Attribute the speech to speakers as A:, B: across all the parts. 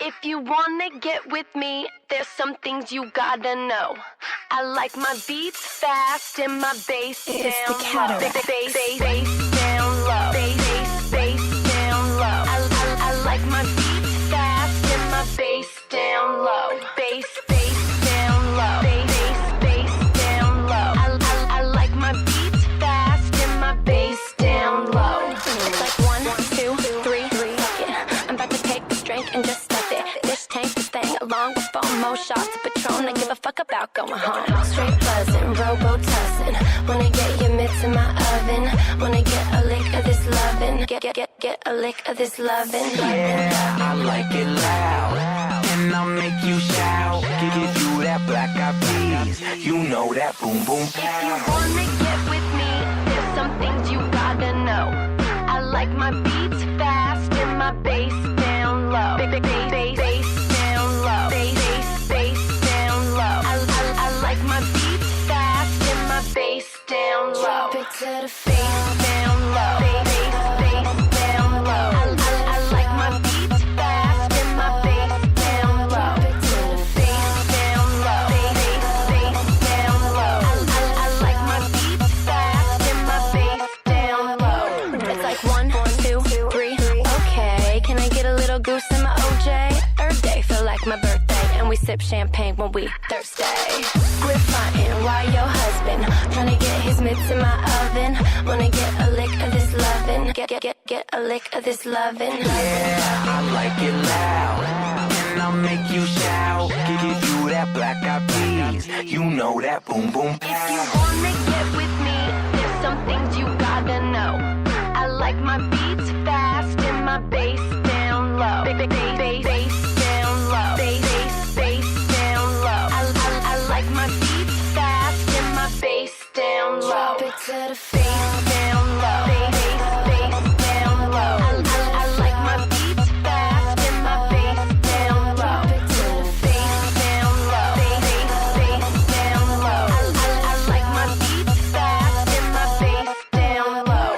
A: If you wanna get with me, there's some things you gotta know. I like my beats fast and my bass down low. Bass down low. Bass down low. I like my beats fast and my bass down low. Bass down low. Bass down low. I like my beats fast and my bass down low. It's like 1, 2, 3. Yeah, I'm about to take this drink and just stuff it. This tank, this thing, along with 4 more shots of Patron. I give a fuck about going home. Straight buzzing, robo-tussing. Wanna get your mitts in my oven. Wanna get a lick of this lovin'. Get a lick of this lovin'.
B: Yeah, I like it loud, and I'll make you shout. Give you that black eyed peas, you know that boom boom pow.
A: If you wanna get with me, there's some things you gotta know. I like my beats fast and my bass down low. Bass down low. Bass down low. I like my beats fast and my bass down low. Drop it to the face down low. Bass down low. I like my beats fast and my bass down low. Drop it to the face down low. Bass down low. I like my beats fast and my bass down low. It's like 1, 2, 3. Okay, can I get a little goose in my OJ? Earth Day feel like my birthday, and we sip champagne when we thirsty. We're fighting while your husband tryna get his mitts in my oven. Wanna get a lick of this lovin'. Get a lick of this lovin'.
B: Yeah, I like it loud, and I'll make you shout. Give you that black eyed peas, you know that boom boom pow.
A: If you wanna get with me, there's some things you gotta know. I like my beats fast and my bass down low. Bass down low. Bass down low. I like my beats fast and my bass down low. Drop it to the face down low. Bass down low. I like my beats fast and my bass down low. Drop it to the face down low. Bass down low. I like my beats fast and my bass down low.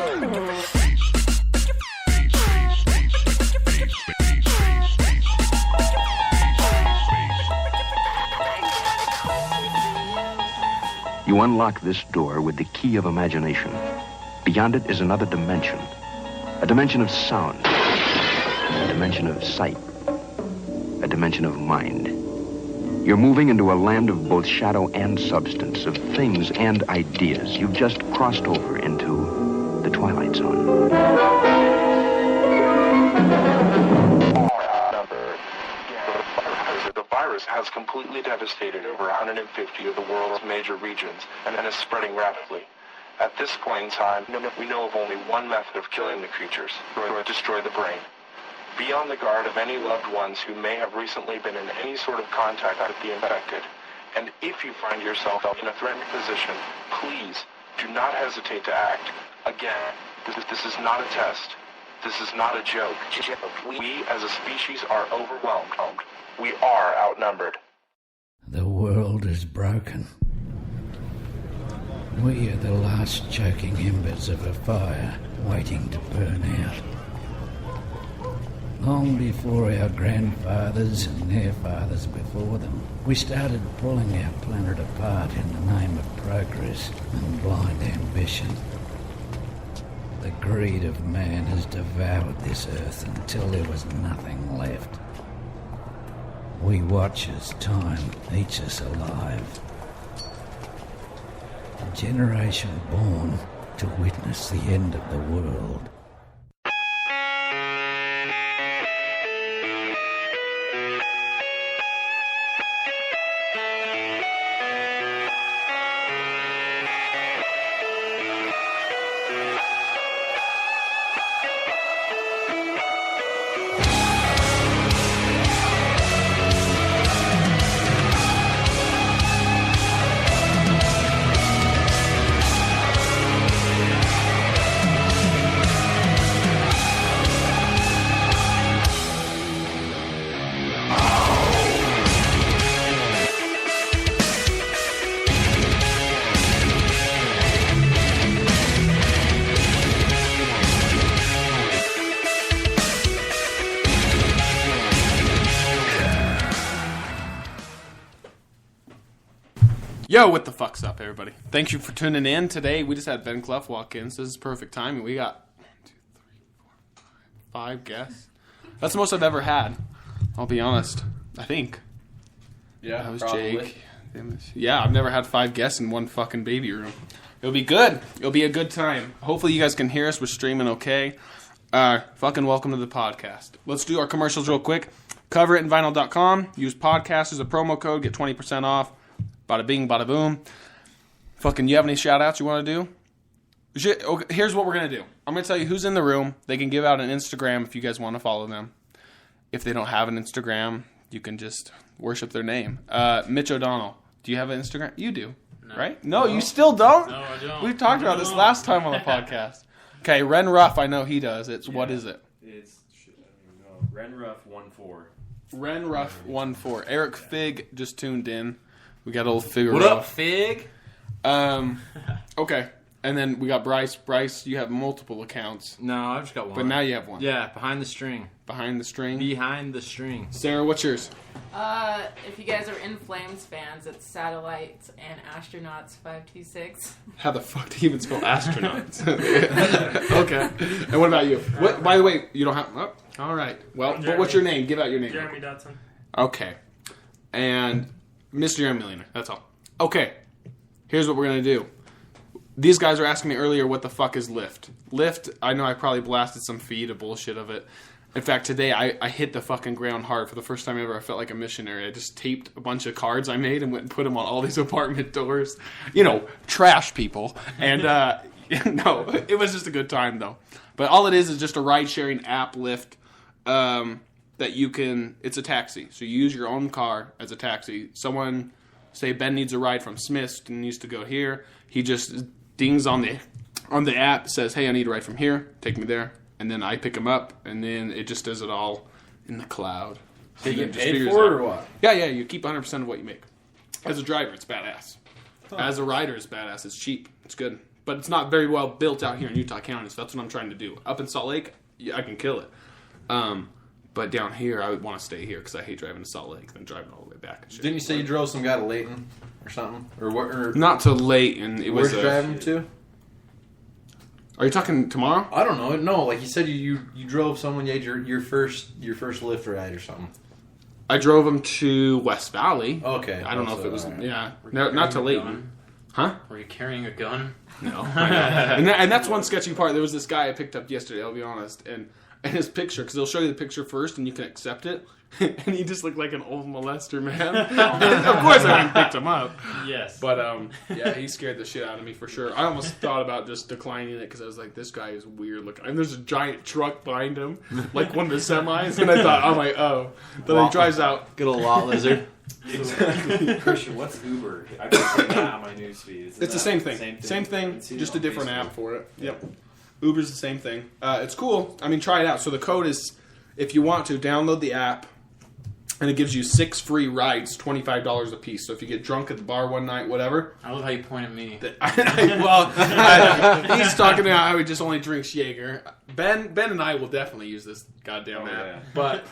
C: You unlock this door with the key of imagination. Beyond it is another dimension. A dimension of sound. A dimension of sight. A dimension of mind. You're moving into a land of both shadow and substance, of things and ideas. You've just crossed over into the Twilight Zone.
D: The virus has completely devastated over 150 of the world's major regions and is spreading rapidly. At this point in time, we know of only one method of killing the creatures: destroy the brain. Be on the guard of any loved ones who may have recently been in any sort of contact with the infected. And if you find yourself in a threatened position, please do not hesitate to act. Again, this is not a test. This is not a joke. We as a species are overwhelmed. We are outnumbered.
E: The world is broken. We are the last choking embers of a fire waiting to burn out. Long before our grandfathers and their fathers before them, we started pulling our planet apart in the name of progress and blind ambition. The greed of man has devoured this earth until there was nothing left. We watch as time eats us alive. A generation born to witness the end of the world.
F: Yo, what the fuck's up, everybody? Thank you for tuning in. Today, we just had Ben Clough walk in, so this is perfect timing. We got 1, 2, 3, 4, 5 guests. That's the most I've ever had. I'll be honest. I think.
G: Yeah,
F: that was
G: probably.
F: Jake. Yeah, I've never had 5 guests in one fucking baby room. It'll be good. It'll be a good time. Hopefully you guys can hear us. We're streaming okay. Fucking welcome to the podcast. Let's do our commercials real quick. Cover it in vinyl.com. Use podcast as a promo code. Get 20% off. Bada bing, bada boom. Fucking, you have any shout outs you want to do? Okay, here's what we're going to do. I'm going to tell you who's in the room. They can give out an Instagram if you guys want to follow them. If they don't have an Instagram, you can just worship their name. Mitch O'Donnell. Do you have an Instagram? You do, right? No, you still don't?
H: No, I don't.
F: We talked about this last time on the podcast. Okay, Ren Ruff, I know he does. What is it?
H: It's, I don't even know. Renruff14.
F: Ren Ruff 14. Eric Fig just tuned in. We got old Figure.
H: What up, Fig?
F: Okay. And then we got Bryce. Bryce, you have multiple accounts.
H: No, I've just got one.
F: But now you have one.
H: Yeah, behind the string.
F: Behind the string.
H: Behind the string.
F: Sarah, what's yours?
I: If you guys are In Flames fans, it's Satellites and Astronauts 526.
F: How the fuck do you even spell astronauts? Okay. And what about you? What? By the way, you don't have... Oh, all right. Well, but what's your name? Give out your name.
J: Jeremy Dotson.
F: Okay. And Mr. Young Millionaire. That's all. Okay. Here's what we're going to do. These guys are asking me earlier, what the fuck is Lyft? Lyft, I know I probably blasted some feed of bullshit of it. In fact, today I hit the fucking ground hard for the first time ever. I felt like a missionary. I just taped a bunch of cards I made and went and put them on all these apartment doors. You know, trash people. And, no, it was just a good time, though. But all it is just a ride-sharing app, Lyft, that you can... It's a taxi. So you use your own car as a taxi. Someone, say Ben needs a ride from Smith's and needs to go here. He just dings on the app, says, hey, I need a ride from here. Take me there. And then I pick him up, and then it just does it all in the cloud.
G: Do you
F: And
G: get
F: it just
G: paid
F: figures
G: for
F: it
G: it
F: out.
G: or what?
F: Yeah, you keep 100% of what you make. As a driver, it's badass. As a rider, it's badass. It's cheap. It's good. But it's not very well built out here in Utah County, so that's what I'm trying to do. Up in Salt Lake, I can kill it. But down here, I would want to stay here because I hate driving to Salt Lake and driving all the way back and shit.
G: Didn't you say you drove some guy to Layton or something? Or what? Or
F: Not to Layton. It was
G: where'd you drive him to?
F: Are you talking tomorrow?
G: I don't know. No, like you said, you drove someone. You had your first Lyft ride or something.
F: I drove him to West Valley.
G: Okay.
F: I don't know if it was...
G: Right.
F: Yeah. No, not to Layton. Huh?
H: Were you carrying a gun?
F: No. I know. And that's one sketchy part. There was this guy I picked up yesterday, I'll be honest, and his picture, because they'll show you the picture first and you can accept it, and he just looked like an old molester, man. Of course I went and picked him up.
H: Yes.
F: But, yeah, he scared the shit out of me for sure. I almost thought about just declining it because I was like, this guy is weird looking. And there's a giant truck behind him, like one of the semis, and I thought, I'm like, oh. Then he drives out.
G: Good old lot lizard.
J: Christian, what's Uber? I've been seeing that on my newsfeed.
F: It's the same thing. Same thing, just a different app for it. Yep. Uber's the same thing. It's cool. I mean, try it out. So the code is, if you want to, download the app, and it gives you 6 free rides, $25 a piece. So if you get drunk at the bar one night, whatever.
H: I love how you point at me.
F: He's talking about how he just only drinks Jaeger. Ben and I will definitely use this goddamn app.
J: Yeah.
F: But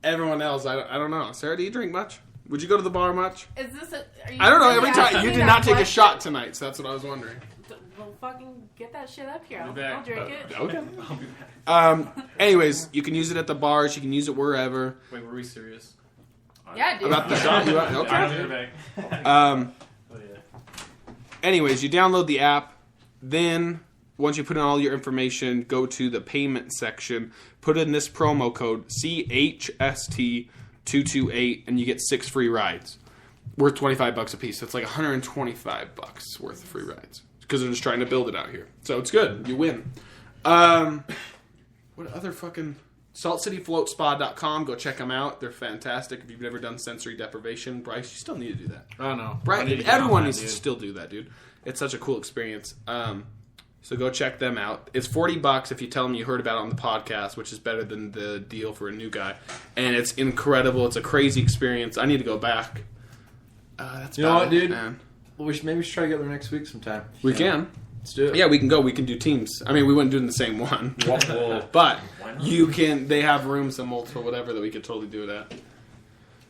F: everyone else, I don't know. Sarah, do you drink much? Would you go to the bar much?
I: Is this a...
F: I don't know. Every time you did not take a shot tonight, so that's what I was wondering.
I: Well, fucking get that shit up here.
F: I'll be back.
I: I'll drink it.
F: Okay. I'll be back. Anyways, you can use it at the bars. You can use it wherever.
H: Wait, were we serious?
I: Yeah, dude.
F: About the shot? You want? Okay. Anyways, you download the app. Then, once you put in all your information, go to the payment section. Put in this promo code, CHST228, and you get 6 free rides. Worth $25 a piece. So it's like $125 worth of free rides. Because they're just trying to build it out here. So it's good. You win. What other fucking... SaltCityFloatSpa.com. Go check them out. They're fantastic. If you've never done sensory deprivation, Bryce, you still need to do that.
G: I don't know.
F: Bryce, everyone needs to still do that, dude. It's such a cool experience. So go check them out. It's $40 if you tell them you heard about it on the podcast, which is better than the deal for a new guy. And it's incredible. It's a crazy experience. I need to go back. That's
G: You know what,
F: about it,
G: dude?
F: man.
G: Well, maybe we should try to get there next week sometime.
F: We can.
G: Let's do it.
F: Yeah, we can go. We can do teams. I mean, we wouldn't do it in the same one. But you can. They have rooms and multiple whatever that we could totally do it at.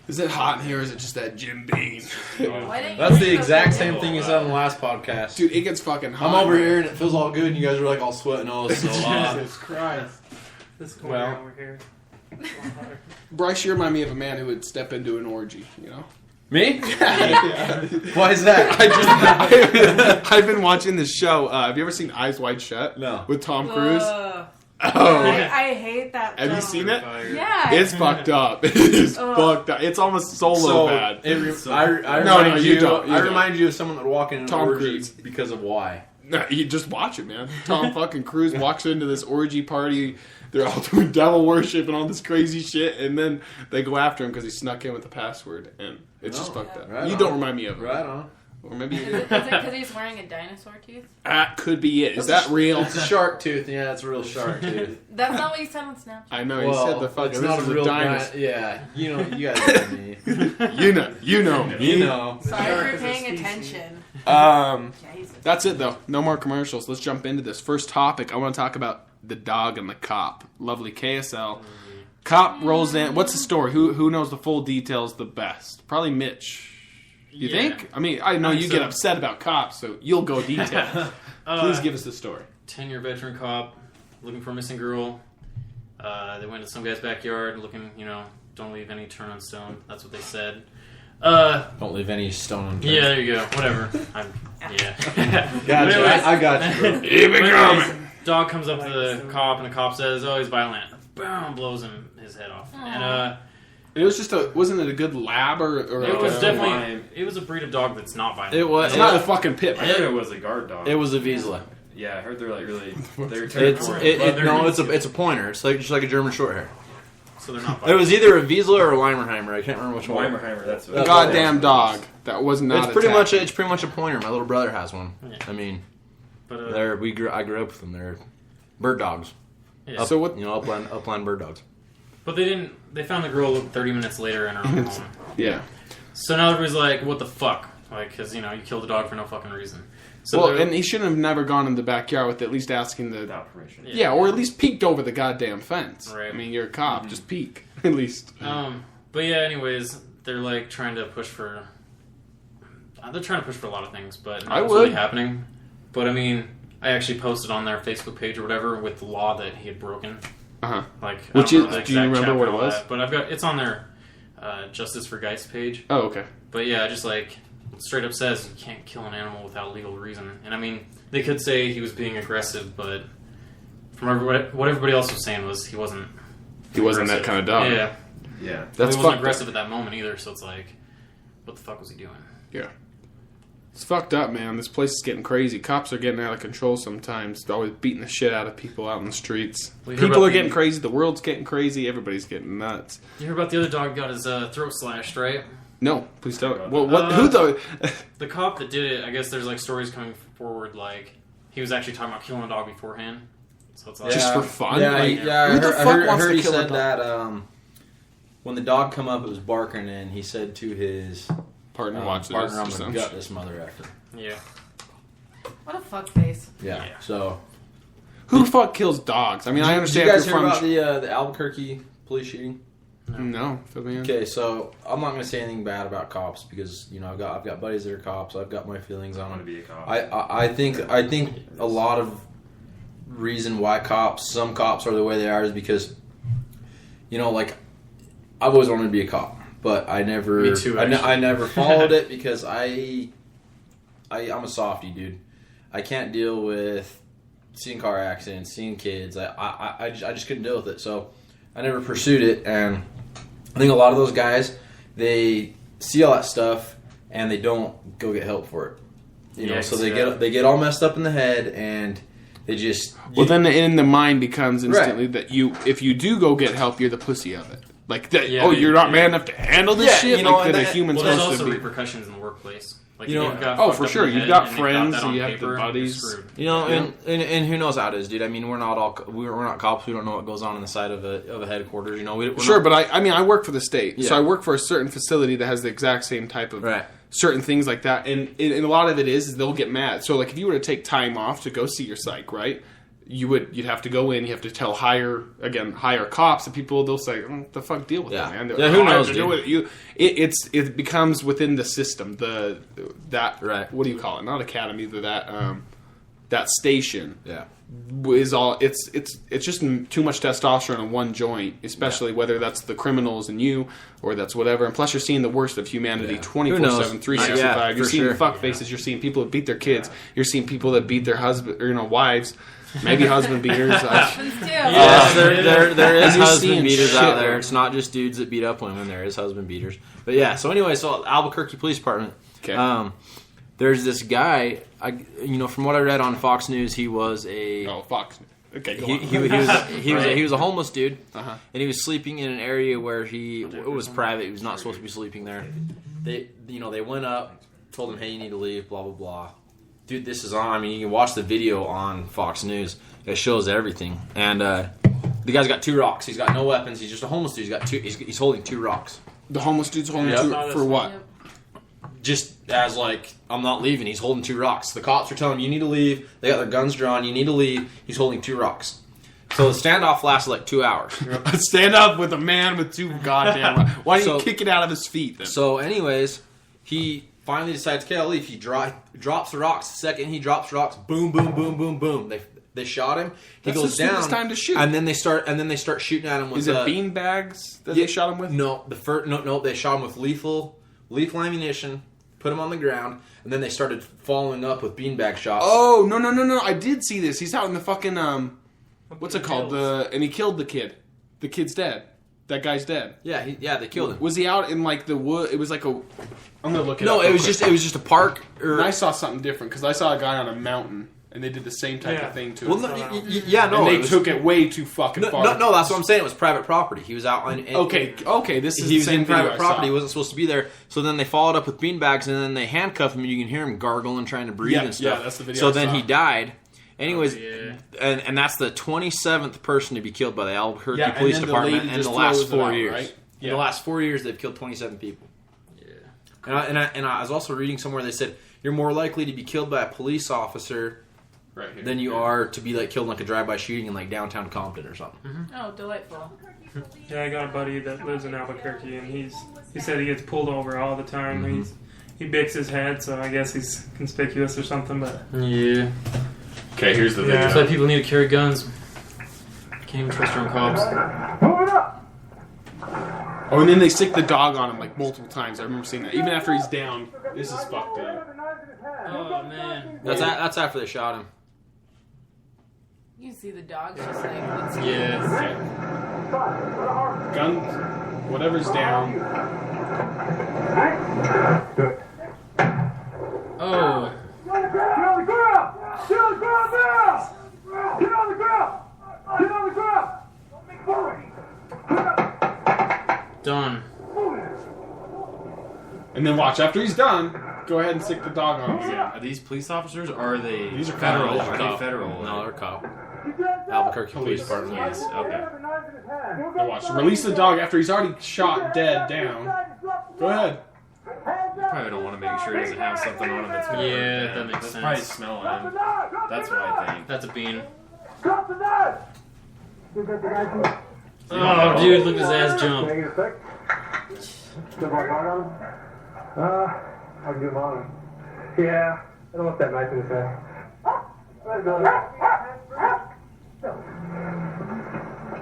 F: Is it hot in here or is it just that Jim Beam?
I: Why didn't you
G: That's the
I: bring
G: exact
I: those
G: same
I: in?
G: thing you said on the last podcast.
F: Dude, it gets fucking hot.
G: I'm over here and it feels all good, and you guys are like all sweating. Oh, it's so hot.
H: Jesus Christ. This corner
F: Well.
H: over here.
F: Bryce, you remind me of a man who would step into an orgy, you know?
G: Me?
F: Yeah.
G: Why is that?
F: I've been watching this show. Have you ever seen Eyes Wide Shut?
G: No.
F: With Tom Cruise?
I: Ugh.
F: Oh.
I: I hate that.
F: Have you
I: film.
F: seen it?
I: Yeah.
F: It's fucked up. It is
I: Ugh.
F: fucked up. It's almost solo bad.
G: I
F: No,
G: remind
F: you
G: you.
F: don't. You
G: I
F: don't.
G: remind you of someone that would walk in an
F: Tom
G: orgy
F: Cruise.
G: because of why.
F: No, you just watch it, man. Tom fucking Cruise walks into this orgy party. They're all doing devil worship and all this crazy shit, and then they go after him because he snuck in with the password, and it's just fucked up.
G: right
F: You
G: on.
F: don't remind me of it.
G: Right on.
F: Or maybe you
I: Is
F: do.
I: it because he's wearing a dinosaur tooth?
F: That could be it. Is that real?
G: It's a shark tooth. Yeah, it's a real shark tooth.
I: That's not what you said on Snapchat.
F: I know, you said the fucking,
G: it's
F: this
G: not
F: is
G: a real
F: dinosaur.
G: Yeah, you know, you guys know me.
F: You know me.
G: You know.
I: Sorry for paying attention. Jesus.
F: That's it, though. No more commercials. Let's jump into this. First topic, I want to talk about the dog and the cop. Lovely KSL. Cop rolls in. What's the story? Who knows the full details the best? Probably Mitch. You
H: Yeah.
F: think? I mean, I know you get upset about cops, so you'll go detail. Please give us the story.
H: 10-year veteran cop looking for a missing girl. They went to some guy's backyard looking, don't leave any turn on stone. That's what they said.
G: Don't leave any stone unturned.
H: Yeah, there you go. Whatever. Yeah.
G: Gotcha.
H: Anyways,
G: I got you, bro.
F: Keep it coming.
H: Dog comes up to the cop, and the cop says, "Oh, he's violent." Boom, blows him his head off. And
F: It was just wasn't it a good lab or
H: it was
F: a,
H: definitely it was a breed of dog that's not violent.
G: It was.
F: It's not a fucking pit.
J: I heard it was a guard dog.
G: It was a Vizsla.
J: Yeah, I heard they're like really. They're
G: It's
J: territorial.
G: it's a pointer. It's like just like a German Shorthair.
H: So they're not
G: It
H: violent.
G: was either a Vizsla or a Weimerheimer. I can't remember which one.
J: Weimerheimer. That's what.
G: That's
F: Goddamn dog. That was not.
G: It's pretty
F: attacked.
G: much a pointer. My little brother has one.
H: Yeah.
G: I mean,
H: But
G: I grew up with them. They're bird dogs.
H: yeah.
F: So what?
G: Upland bird dogs.
H: But they found the girl 30 minutes later in her own home.
F: Yeah.
H: So now everybody's like, "What the fuck?" Like, because you killed a dog for no fucking reason. So
F: Well,
H: they're-
F: and he shouldn't have never gone in the backyard with at least asking the.
J: Without permission.
F: Yeah, or at least peeked over the goddamn fence.
H: Right.
F: I mean, you're a cop. Just peek at least.
H: But yeah, anyways, they're like trying to push for. They're trying to push for a lot of things, but
F: I
H: what's
F: would.
H: really happening. But I mean, I actually posted on their Facebook page or whatever with the law that he had broken.
F: Uh-huh.
H: Like,
F: Which
H: I don't know
F: is-
H: the
F: do you
H: exact
F: remember
H: chapter
F: what it
H: and all
F: was?
H: that, but it's on their Justice for Geist page.
F: Oh, okay.
H: But yeah, just like straight up says you can't kill an animal without legal reason. And I mean, they could say he was being aggressive, but from what everybody else was saying was he wasn't.
F: He wasn't that kind of dog.
H: Yeah,
J: Yeah.
F: That's
H: he wasn't
F: fucked
H: aggressive at that moment either. So it's like, what the fuck was he doing?
F: Yeah. It's fucked up, man. This place is getting crazy. Cops are getting out of control sometimes. They're always beating the shit out of people out in the streets.
H: Well, you hear
F: People
H: about
F: are getting
H: the-
F: crazy. The world's getting crazy. Everybody's getting nuts.
H: You hear about the other dog got his throat slashed, right?
F: No, please don't. Well, what? Who the?
H: The cop that did it, I guess there's like stories coming forward like he was actually talking about killing a dog beforehand. So it's like
F: Just for fun?
G: Yeah,
F: Like,
G: yeah.
F: who the fuck
G: I
F: wants
G: heard
F: to
G: he
F: kill a
G: said
F: dog?
G: that when the dog come up, it was barking, and he said to his
F: Partner, watch this.
G: partner, "I'm
F: or
G: gonna
F: something.
G: gut this mother effer."
H: yeah.
I: What a fuckface.
G: Yeah.
H: Yeah.
G: So
F: Who the fuck kills dogs? I mean, I understand
G: Did you
F: if
G: guys
F: you're
G: hear
F: from.
G: about the Albuquerque police shooting?
F: No, fill me in.
G: Okay, so I'm not going to say anything bad about cops because I've got buddies that are cops. I've got my feelings
J: I
G: on
J: want to
G: them.
J: be a cop.
G: I think a lot of reason why some cops are the way they are is because like I've always wanted to be a cop, but I never
H: Me too, actually.
G: I never followed it because I'm a softie, dude. I can't deal with seeing car accidents, seeing kids. I just couldn't deal with it, so I never pursued it. And I think a lot of those guys, they see all that stuff and they don't go get help for it.
H: Yeah,
G: So
H: yeah.
G: they get all messed up in the head and they just
F: Well, then in the mind becomes instantly that if you do go get help, you're the pussy of it. Like that.
H: Yeah,
F: You're not man enough to handle this
G: Yeah,
F: shit.
G: and
F: Like that a
G: that-
F: human's
H: Well, there's
F: supposed
H: also
F: to be.
H: repercussions in the workplace. Like
G: You know-
H: you've got
F: Oh,
H: fucked
F: for
H: up
F: sure.
H: in the
F: You've
H: head
F: got
H: and they've
F: friends,
H: that on
F: you have the
H: paper, you're
F: buddies.
H: screwed.
G: and who knows how it is, dude. I mean, we're not cops. We don't know what goes on the side of a headquarters. We're
F: Sure,
G: not,
F: but I work for the state, so
G: Yeah.
F: I work for a certain facility that has the exact same type of
G: Right.
F: certain things like that, and a lot of it is they'll get mad. So, like, if you were to take time off to go see your psych, right? you'd have to go in. You have to hire cops, and people they'll say, "What the fuck, deal with it, man."
G: Who knows? Dude?
F: It becomes within the system.
G: Right.
F: What do you call it? Not academy, but that station.
G: Yeah.
F: Is all it's just too much testosterone in one joint, especially whether that's the criminals and you or that's whatever. And plus, you're seeing the worst of humanity 24/7, 365. You're seeing fuck faces. You're seeing people that beat their kids. You're seeing people that beat their husband or wives. Maybe husband beaters.
G: There is husband
F: seeing
G: beaters
F: shit.
G: out there. It's not just dudes that beat up women. There is husband beaters. But yeah. So anyway, Albuquerque Police Department.
F: Okay.
G: There's this guy. From what I read on Fox News, he was a
F: Fox. Okay, go
G: he was a homeless dude,
F: Uh-huh.
G: and he was sleeping in an area where it was private. He was not supposed to be sleeping there. They went up, told him, "Hey, you need to leave." Blah blah blah. Dude, this is on. I mean, you can watch the video on Fox News. It shows everything. And the guy's got 2 rocks. He's got no weapons. He's just a homeless dude. He's holding 2 rocks.
F: The homeless dude's holding
G: Yep.
F: 2 for what?
G: Just as I'm not leaving. He's holding 2 rocks. The cops are telling him, you need to leave. They got their guns drawn. You need to leave. He's holding 2 rocks. So the standoff lasted 2 hours.
F: Stand up with a man with 2 goddamn rocks. Why don't you kick it out of his feet then?
G: So anyways, he finally decides, okay, I'll leave. He drops the rocks. The second he drops rocks, boom, boom, boom, boom, boom. They shot him. He goes down.
F: It's time to shoot.
G: And then they start shooting at him with.
F: Is it bean bags that they shot him with?
G: No, they shot him with lethal ammunition. Put him on the ground, and then they started following up with beanbag shots.
F: Oh no! I did see this. He's out in the fucking what's it called? And he killed the kid. The kid's dead. That guy's dead.
G: Yeah, they killed him.
F: Was he out in the wood? It was like a. I'm gonna look it up.
G: No, it was just a park.
F: And I saw something different because I saw a guy on a mountain. And they did the same type of thing to him. And they took it way too fucking far.
G: No, that's what I'm saying. It was private property. He was out on...
F: Okay, this is
G: he
F: the
G: was
F: same
G: in private
F: video
G: property. He wasn't supposed to be there. So then they followed up with beanbags, and then they handcuffed him, and you can hear him gargling, trying to breathe and stuff.
F: Yeah, that's the video
G: So
F: I
G: then
F: saw.
G: he died. Anyways, and that's the 27th person to be killed by the Albuquerque Police Department in the last 4 years.
F: Right?
G: In the last 4 years, they've killed 27 people. Yeah. And I was also reading somewhere they said you're more likely to be killed by a police officer than you are to be killed in a drive-by shooting in downtown Compton or something.
I: Mm-hmm. Oh, delightful.
K: Yeah, I got a buddy that lives in Albuquerque, and he said he gets pulled over all the time.
G: Mm-hmm.
K: He bakes his head, so I guess he's conspicuous or something. But
H: yeah.
F: Okay, here's the video.
H: That's why people need to carry guns. Can't even trust your own cops.
F: Oh, and then they stick the dog on him multiple times. I remember seeing that. Even after he's down, this is fucked up.
H: Oh man.
G: That's after they shot him.
I: You see the dog just let's
H: Yeah.
F: Gun, whatever's down.
H: Oh.
L: Get on the ground! Get on the ground now! Get on the ground! Get on the ground!
H: Done.
F: And then watch, after he's done, go ahead and stick the dog on him again.
J: Are these police officers or are they
F: These are
J: federal?
F: cops.
J: Are they federal?
G: No, they're cop. Albuquerque Police Department.
J: Yes. Okay.
F: Now watch, release the dog after he's already shot dead down. Go ahead.
J: Probably don't want to make sure he doesn't have something on him that's been
H: Yeah,
J: burned
H: that
J: down.
H: makes
J: That's
H: sense.
J: probably smelling him. That's what I think.
H: That's a bean.
L: Drop the knife!
H: Oh, dude, look at his ass jump.
L: Can I get a sec? Still got a dog on him? I can do him on him. Yeah, I don't want that knife in his head. Let go.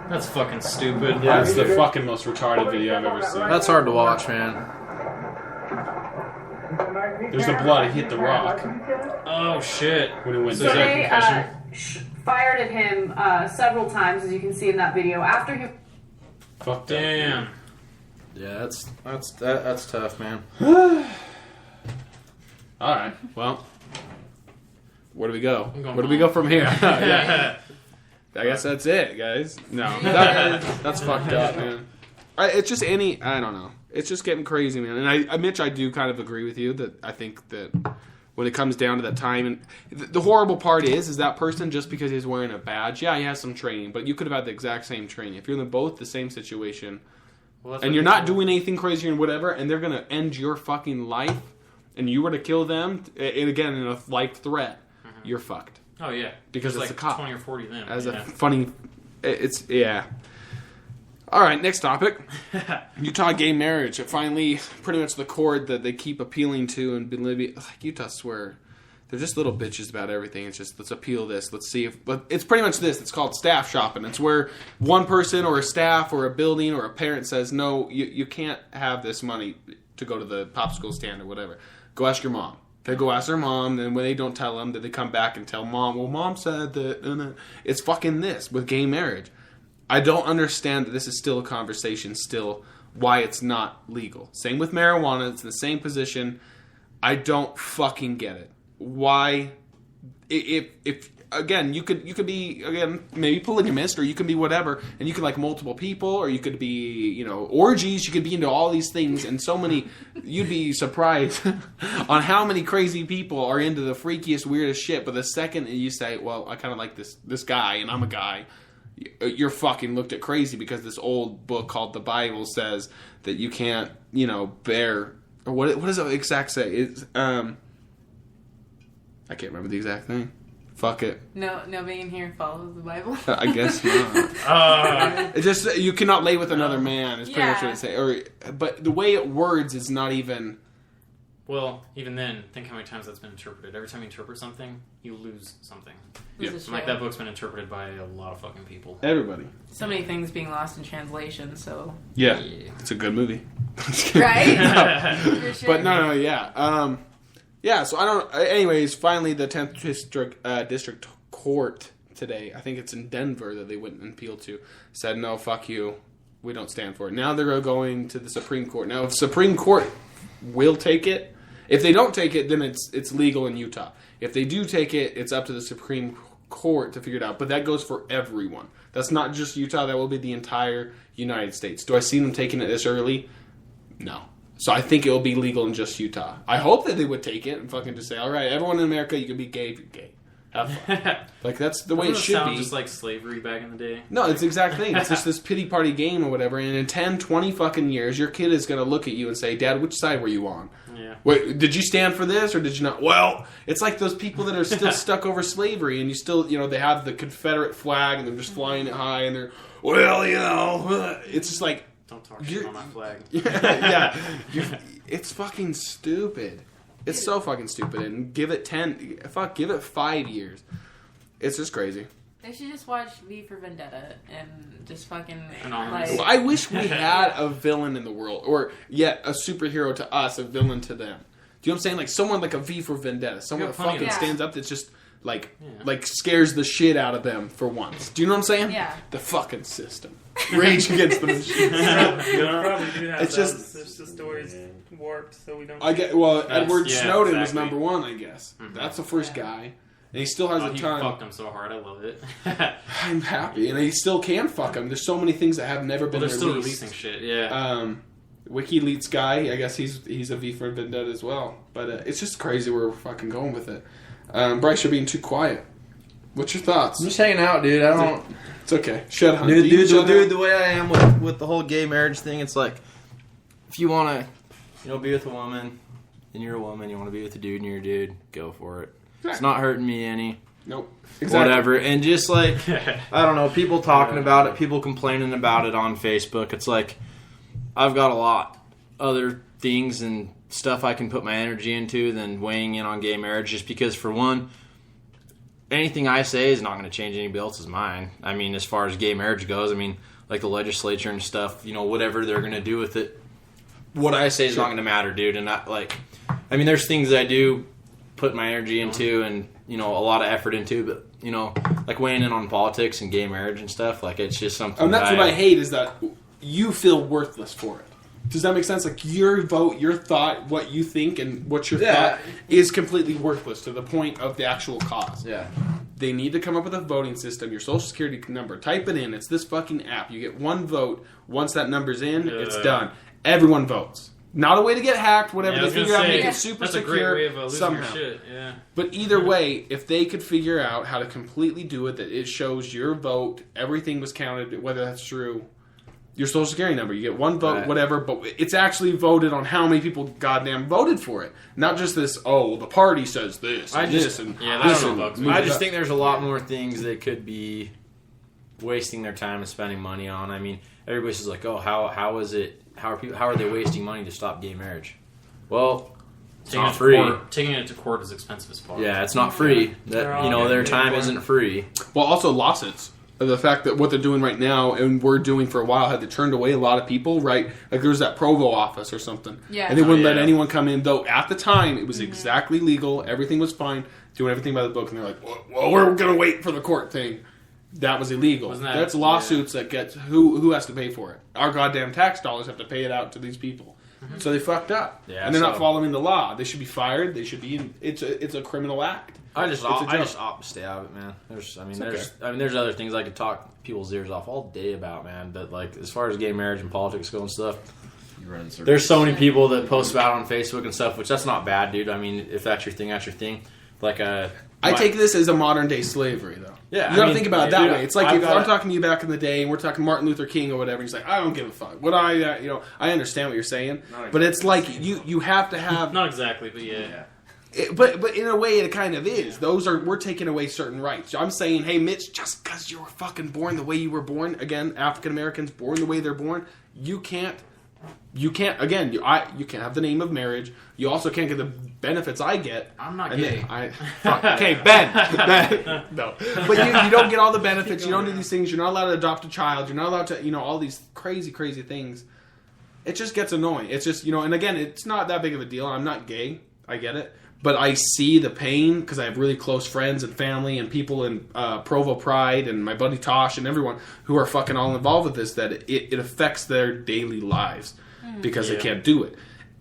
H: That's fucking stupid.
F: That's the fucking most retarded video I've ever seen.
G: That's hard to watch, man.
F: There's the blood, he hit the rock.
H: Oh shit.
F: When he went
H: So is that
M: They
H: concussion?
M: fired at him several times, as you can see in that video. After he
F: Fuck
H: Damn.
G: Yeah, that's tough, man.
F: Alright, well. Where do we go? Where do we go from here? Yeah. I guess that's it, guys. No. That's fucked up, man. It's just I don't know. It's just getting crazy, man. And Mitch, I do kind of agree with you that I think that when it comes down to that time, and the horrible part is that person, just because he's wearing a badge, yeah, he has some training, but you could have had the exact same training. If you're in both the same situation, and you're not doing anything crazy and whatever, and they're going to end your fucking life, and you were to kill them, and again, in a life threat, you're fucked.
H: Oh yeah,
F: because
H: there's
F: it's
H: like
F: a cop.
H: 20 or 40 of them.
F: As a funny, it's yeah. All right, next topic. Utah gay marriage. Finally, pretty much the chord that they keep appealing to and believing. Like Utah, swear, they're just little bitches about everything. It's just let's appeal this. Let's see if. But it's pretty much this. It's called staff shopping. It's where one person or a staff or a building or a parent says, no, you can't have this money to go to the popsicle stand or whatever. Go ask your mom. They go ask their mom, and when they don't tell them, then they come back and tell mom. Well, mom said that. It's fucking this with gay marriage. I don't understand that this is still a conversation, still why it's not legal. Same with marijuana. It's in the same position. I don't fucking get it. Why? If again, you could be, again, maybe polygamist, or you could be whatever, and you could like multiple people, or you could be, orgies. You could be into all these things, and so many. You'd be surprised on how many crazy people are into the freakiest, weirdest shit. But the second you say, well, I kind of like this guy, and I'm a guy, you're fucking looked at crazy because this old book called the Bible says that you can't, bear, or what does it exact say? It's, I can't remember the exact thing. Fuck it.
I: No, nobody in here follows the Bible.
F: I guess not. It just, you cannot lay with another man is pretty much what it says. But the way it words is not even.
H: Well, even then, think how many times that's been interpreted. Every time you interpret something, you lose something.
F: Yep.
H: Like that book's been interpreted by a lot of fucking people.
F: Everybody.
I: So many things being lost in translation, so...
F: Yeah. It's a good movie.
I: Right?
F: No.
I: For sure.
F: But no, yeah. Yeah, so I don't... Anyways, finally the 10th District Court today, I think it's in Denver that they went and appealed to, said, no, fuck you. We don't stand for it. Now they're going to the Supreme Court. Now, if the Supreme Court will take it, if they don't take it, then it's legal in Utah. If they do take it, it's up to the Supreme Court to figure it out. But that goes for everyone. That's not just Utah. That will be the entire United States. Do I see them taking it this early? No. So I think it will be legal in just Utah. I hope that they would take it and fucking just say, all right, everyone in America, you can be gay if you're gay. Have fun. Like, that's the way it should
H: sound
F: be.
H: Just like slavery back in the day.
F: No, it's the exact thing. It's just this pity party game or whatever. And in 10, 20 fucking years, your kid is going to look at you and say, Dad, which side were you on?
H: Yeah.
F: Wait, did you stand for this or did you not? Well, it's like those people that are still stuck over slavery and you still, they have the Confederate flag and they're just flying it high and they're, it's just like.
H: Don't talk shit on my flag.
F: Yeah. It's fucking stupid. It's so fucking stupid. And give it 5 years. It's just crazy.
I: They should just watch V for Vendetta and just fucking
F: Well, I wish we had a villain in the world, or yet a superhero to us, a villain to them. Do you know what I'm saying? Like someone like a V for Vendetta, someone that fucking stands up that's just like scares the shit out of them for once. Do you know what I'm saying?
I: Yeah.
F: The fucking system. Rage against the machine.
K: Probably do have
F: It's just
K: the story's warped, so we don't.
F: Edward Snowden was number one, I guess. Mm-hmm. That's the first guy. And he still has a ton.
H: He fucked him so hard, I love it.
F: I'm happy. And he still can fuck him. There's so many things that have never been released.
H: They're still releasing shit, yeah.
F: WikiLeaks guy, I guess he's a V for Vendetta as well. But it's just crazy where we're fucking going with it. Bryce, you're being too quiet. What's your thoughts?
G: I'm just hanging out, dude. I don't...
F: It's okay. Shut up.
G: Dude, the way I am with the whole gay marriage thing, it's like, if you want to, be with a woman, and you're a woman, you want to be with a dude and you're a dude, go for it. It's not hurting me any.
F: Nope.
G: Exactly. Whatever. And just like, I don't know, people talking about it, people complaining about it on Facebook. It's like, I've got a lot other things and stuff I can put my energy into than weighing in on gay marriage, just because, for one, anything I say is not going to change anybody else's mind. I mean, as far as gay marriage goes, I mean, like the legislature and stuff, whatever they're going to do with it, what I say is not going to matter, dude. And there's things that I do put my energy into and, a lot of effort into, but, like weighing in on politics and gay marriage and stuff, like, it's just something.
F: And that's what I hate, is that you feel worthless for it. Does that make sense? Like, your vote, your thought, what you think, and what your thought is completely worthless to the point of the actual cause.
G: Yeah.
F: They need to come up with a voting system. Your social security number, type it in. It's this fucking app. You get one vote. Once that number's in, it's done. Everyone votes. Not a way to get hacked, whatever. They figure out, make it super secure.
H: That's a great way of losing
F: somehow.
H: your shit, yeah.
F: But either way, if they could figure out how to completely do it, that it shows your vote, everything was counted, whether that's true, your social security number. You get one vote, whatever, but it's actually voted on how many people goddamn voted for it. Not just this, the party says this.
G: I just
F: think
G: there's a lot more things that could be wasting their time and spending money on. I mean, everybody's just like, how are they wasting money to stop gay marriage? Well, it's not free.
H: Taking it to court is expensive as fuck.
G: Yeah, it's not free. Their time isn't free.
F: Well, also lawsuits. The fact that what they're doing right now and we're doing for a while had they turned away a lot of people, right? Like there was that Provo office or something.
I: Yeah.
F: And they wouldn't let anyone come in, though at the time it was exactly legal. Everything was fine. Doing everything by the book. And they're like, well, we're going to wait for the court thing. That was illegal. That's lawsuits that get... Who has to pay for it? Our goddamn tax dollars have to pay it out to these people. So they fucked up. Yeah, and they're not following the law. They should be fired. They should be... It's a criminal act.
G: I just opt to stay out of it, man. There's other things I could talk people's ears off all day about, man. But like as far as gay marriage and politics go and stuff, there's so many people that post about it on Facebook and stuff, which that's not bad, dude. I mean, if that's your thing, that's your thing. Like
F: I take this as a modern day slavery, though. Yeah, you gotta think about it that way. It's like if I'm talking to you back in the day, and we're talking Martin Luther King or whatever. He's like, I don't give a fuck. I understand what you're saying, but it's like you have to have
H: not exactly, but yeah.
F: But in a way, it kind of is. We're taking away certain rights. I'm saying, hey, Mitch, just because you were fucking born the way you were born, again, African Americans born the way they're born, you can't again. You can't have the name of marriage. You also can't get the benefits I get.
H: I'm not gay.
F: Okay, Ben. No, but you don't get all the benefits. You don't do these things. You're not allowed to adopt a child. You're not allowed to, all these crazy things. It just gets annoying. It's just, and again, it's not that big of a deal. I'm not gay. I get it. But I see the pain because I have really close friends and family and people in Provo Pride and my buddy Tosh and everyone who are fucking all involved with this, that it affects their daily lives because they can't do it.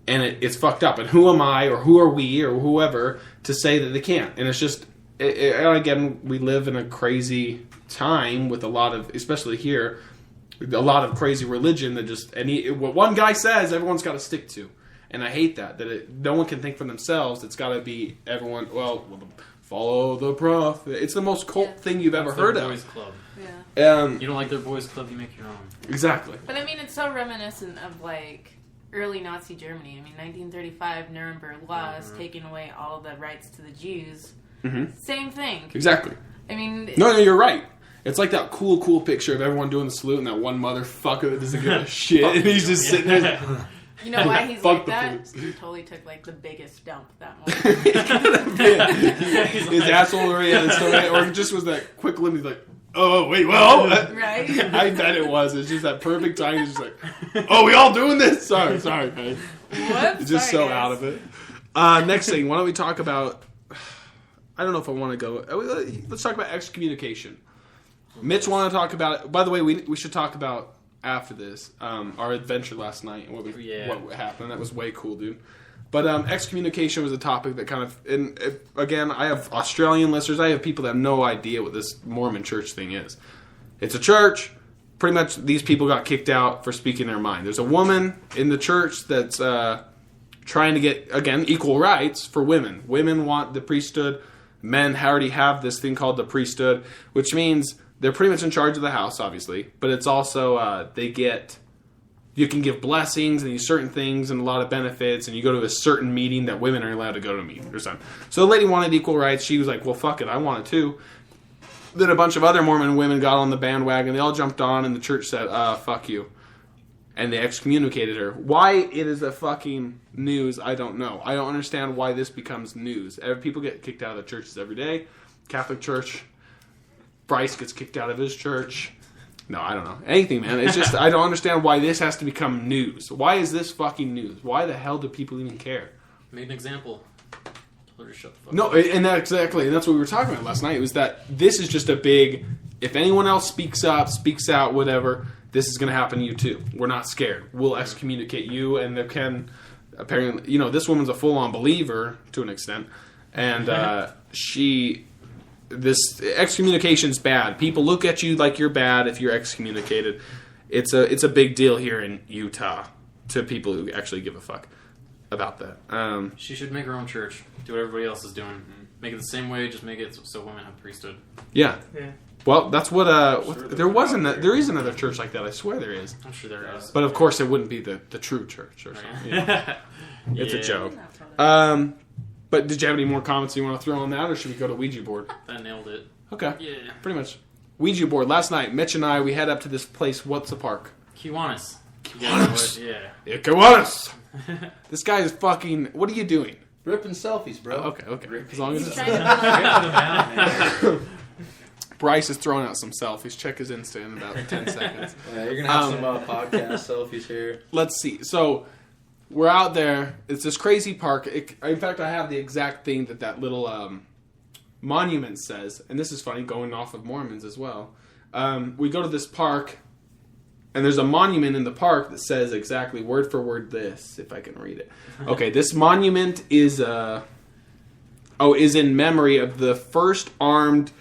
F: And it's fucked up. And who am I or who are we or whoever to say that they can't? And it's just, again, we live in a crazy time with a lot of, especially here, a lot of crazy religion that just, what one guy says, everyone's got to stick to. And I hate that no one can think for themselves. It's got to be everyone, follow the prophet. It's the most cult thing you've ever heard of.
H: Boys Club.
I: Yeah.
H: You don't like their boys club, you make your own.
F: Exactly.
I: But I mean, it's so reminiscent of like early Nazi Germany. I mean, 1935 Nuremberg laws taking away all the rights to the Jews. Mm-hmm. Same thing.
F: Exactly.
I: I mean...
F: No, you're right. It's like that cool picture of everyone doing the salute and that one motherfucker that doesn't give a shit. And he's just sitting there...
I: You know why he's like that? He totally took like the biggest dump that
F: morning. His asshole or it just was that quick limp. He's like, oh wait, well,
I: right?
F: I bet it was. It's just that perfect time. He's just like, oh, we all doing this? Sorry, man.
I: What?
F: Just so out of it. Next thing, why don't we talk about? I don't know if I want to go. Let's talk about excommunication. Mitch want to talk about it. By the way, we should talk about. After this, our adventure last night and what happened. That was way cool, dude. But excommunication was a topic that kind of... And again, I have Australian listeners. I have people that have no idea what this Mormon church thing is. It's a church. Pretty much these people got kicked out for speaking their mind. There's a woman in the church that's trying to get, again, equal rights for women. Women want the priesthood. Men already have this thing called the priesthood, which means... They're pretty much in charge of the house, obviously, but it's also you can give blessings and these certain things and a lot of benefits, and you go to a certain meeting that women are allowed to go to a meeting or something. So the lady wanted equal rights. She was like, well, fuck it, I want it too. Then a bunch of other Mormon women got on the bandwagon. They all jumped on, and the church said, fuck you. And they excommunicated her. Why it is a fucking news, I don't know. I don't understand why this becomes news. People get kicked out of the churches every day. Catholic Church... Bryce gets kicked out of his church. No, I don't know. Anything, man. It's just, I don't understand why this has to become news. Why is this fucking news? Why the hell do people even care?
H: Made an example. Told her to shut the fuck up.
F: No, and that's exactly, and that's what we were talking about last night. It was that this is just a big, if anyone else speaks up, speaks out, whatever, this is going to happen to you too. We're not scared. We'll excommunicate you, and there can, apparently, this woman's a full-on believer to an extent, and this excommunication's bad. People look at you like you're bad if you're excommunicated. It's a big deal here in Utah to people who actually give a fuck about that.
H: She should make her own church. Do what everybody else is doing. Make it the same way. Just make it so women have priesthood.
F: Yeah. Well, that's what. There is another church like that. I swear there is.
H: I'm sure there is.
F: But of course, it wouldn't be the true church or something.
H: Yeah.
F: It's a
H: Yeah.
F: joke. But did you have any more comments you want to throw on that, or should we go to Ouija board?
H: That nailed it.
F: Okay.
H: Yeah.
F: Pretty much. Ouija board. Last night, Mitch and I, we head up to this place. What's the park?
H: Kiwanis.
F: Yeah, Kiwanis. This guy is fucking. What are you doing?
G: Ripping selfies, bro.
F: Okay. As long as
I: He's
F: it's.
I: trying to
F: Bryce is throwing out some selfies. Check his Insta in about 10 seconds.
G: Yeah, you're gonna have some podcast selfies here.
F: Let's see. So we're out there. It's this crazy park. In fact, I have the exact thing that little monument says. And this is funny, going off of Mormons as well. We go to this park, and there's a monument in the park that says exactly word for word this, if I can read it. Okay, this monument is in memory of the first armed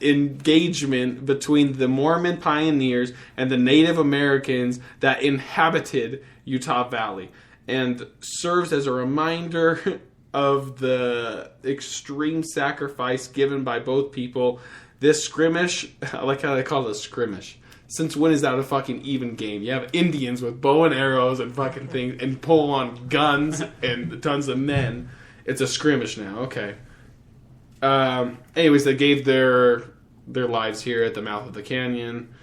F: engagement between the Mormon pioneers and the Native Americans that inhabited Utah Valley, and serves as a reminder of the extreme sacrifice given by both people. This skirmish, I like how they call it a skirmish. Since when is that a fucking even game? You have Indians with bow and arrows and fucking things and pull on guns and tons of men. It's a skirmish now. Okay. Anyways, they gave their lives here at the mouth of the canyon.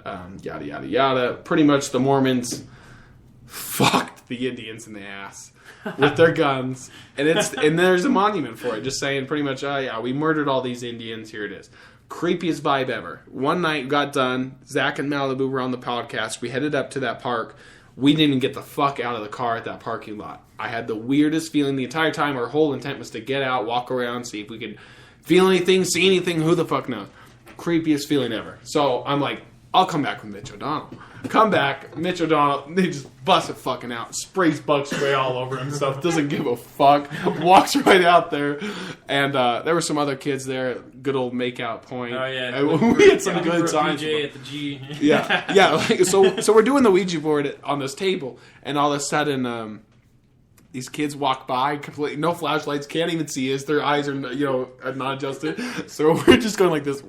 F: Yada yada yada. Pretty much the Mormons fucked the Indians in the ass with their guns, and there's a monument for it, just saying pretty much, oh yeah, we murdered all these Indians. Here it is. Creepiest vibe ever. One night got done. Zach and Malibu were on the podcast. We headed up to that park. We didn't even get the fuck out of the car at that parking lot. I had the weirdest feeling the entire time. Our whole intent was to get out, walk around, see if we could feel anything, see anything. Who the fuck knows? Creepiest feeling ever. So I'm like, I'll come back with Mitch O'Donnell. Come back, Mitch O'Donnell, he just busts it fucking out, sprays bug spray all over himself, doesn't give a fuck, walks right out there, and there were some other kids there, good old make-out point.
H: Oh yeah,
F: and we had some good times.
H: PJ at the G.
F: yeah. Like, so we're doing the Ouija board on this table, and all of a sudden, these kids walk by, completely no flashlights, can't even see us. Their eyes are not adjusted. So we're just going like this,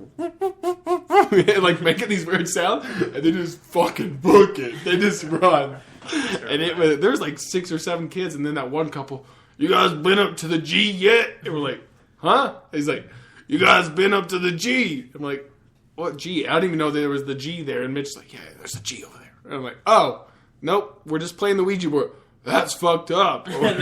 F: like making these weird sounds, and they just fucking book it. They just run, and there was like 6 or 7 kids, and then that one couple. You guys been up to the G yet? And we're like, huh? He's like, you guys been up to the G? I'm like, what G? I didn't even know there was the G there. And Mitch's like, yeah, there's a G over there. And I'm like, oh, nope, we're just playing the Ouija board. That's fucked up. He's like,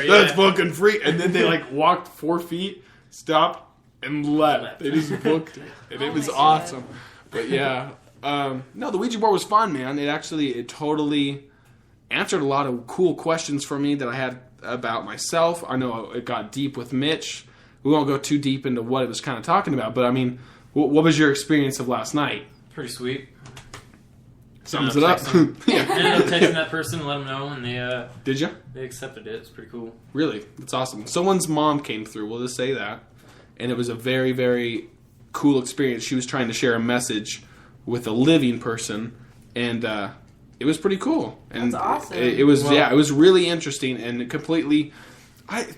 F: that's fucking free. And then they like walked 4 feet, stopped, and left. They just booked it. And it was awesome. But yeah. No, the Ouija board was fun, man. It totally answered a lot of cool questions for me that I had about myself. I know it got deep with Mitch. We won't go too deep into what it was kind of talking about, but I mean, what was your experience of last night?
H: Pretty sweet.
F: Sums it up.
H: Yeah. I ended up texting that person and let them know, and they
F: did you?
H: They accepted it. It's pretty cool.
F: Really, that's awesome. Someone's mom came through. We'll just say that, and it was a very, very cool experience. She was trying to share a message with a living person, and it was pretty cool. And
I: that's awesome.
F: It was it was really interesting and completely.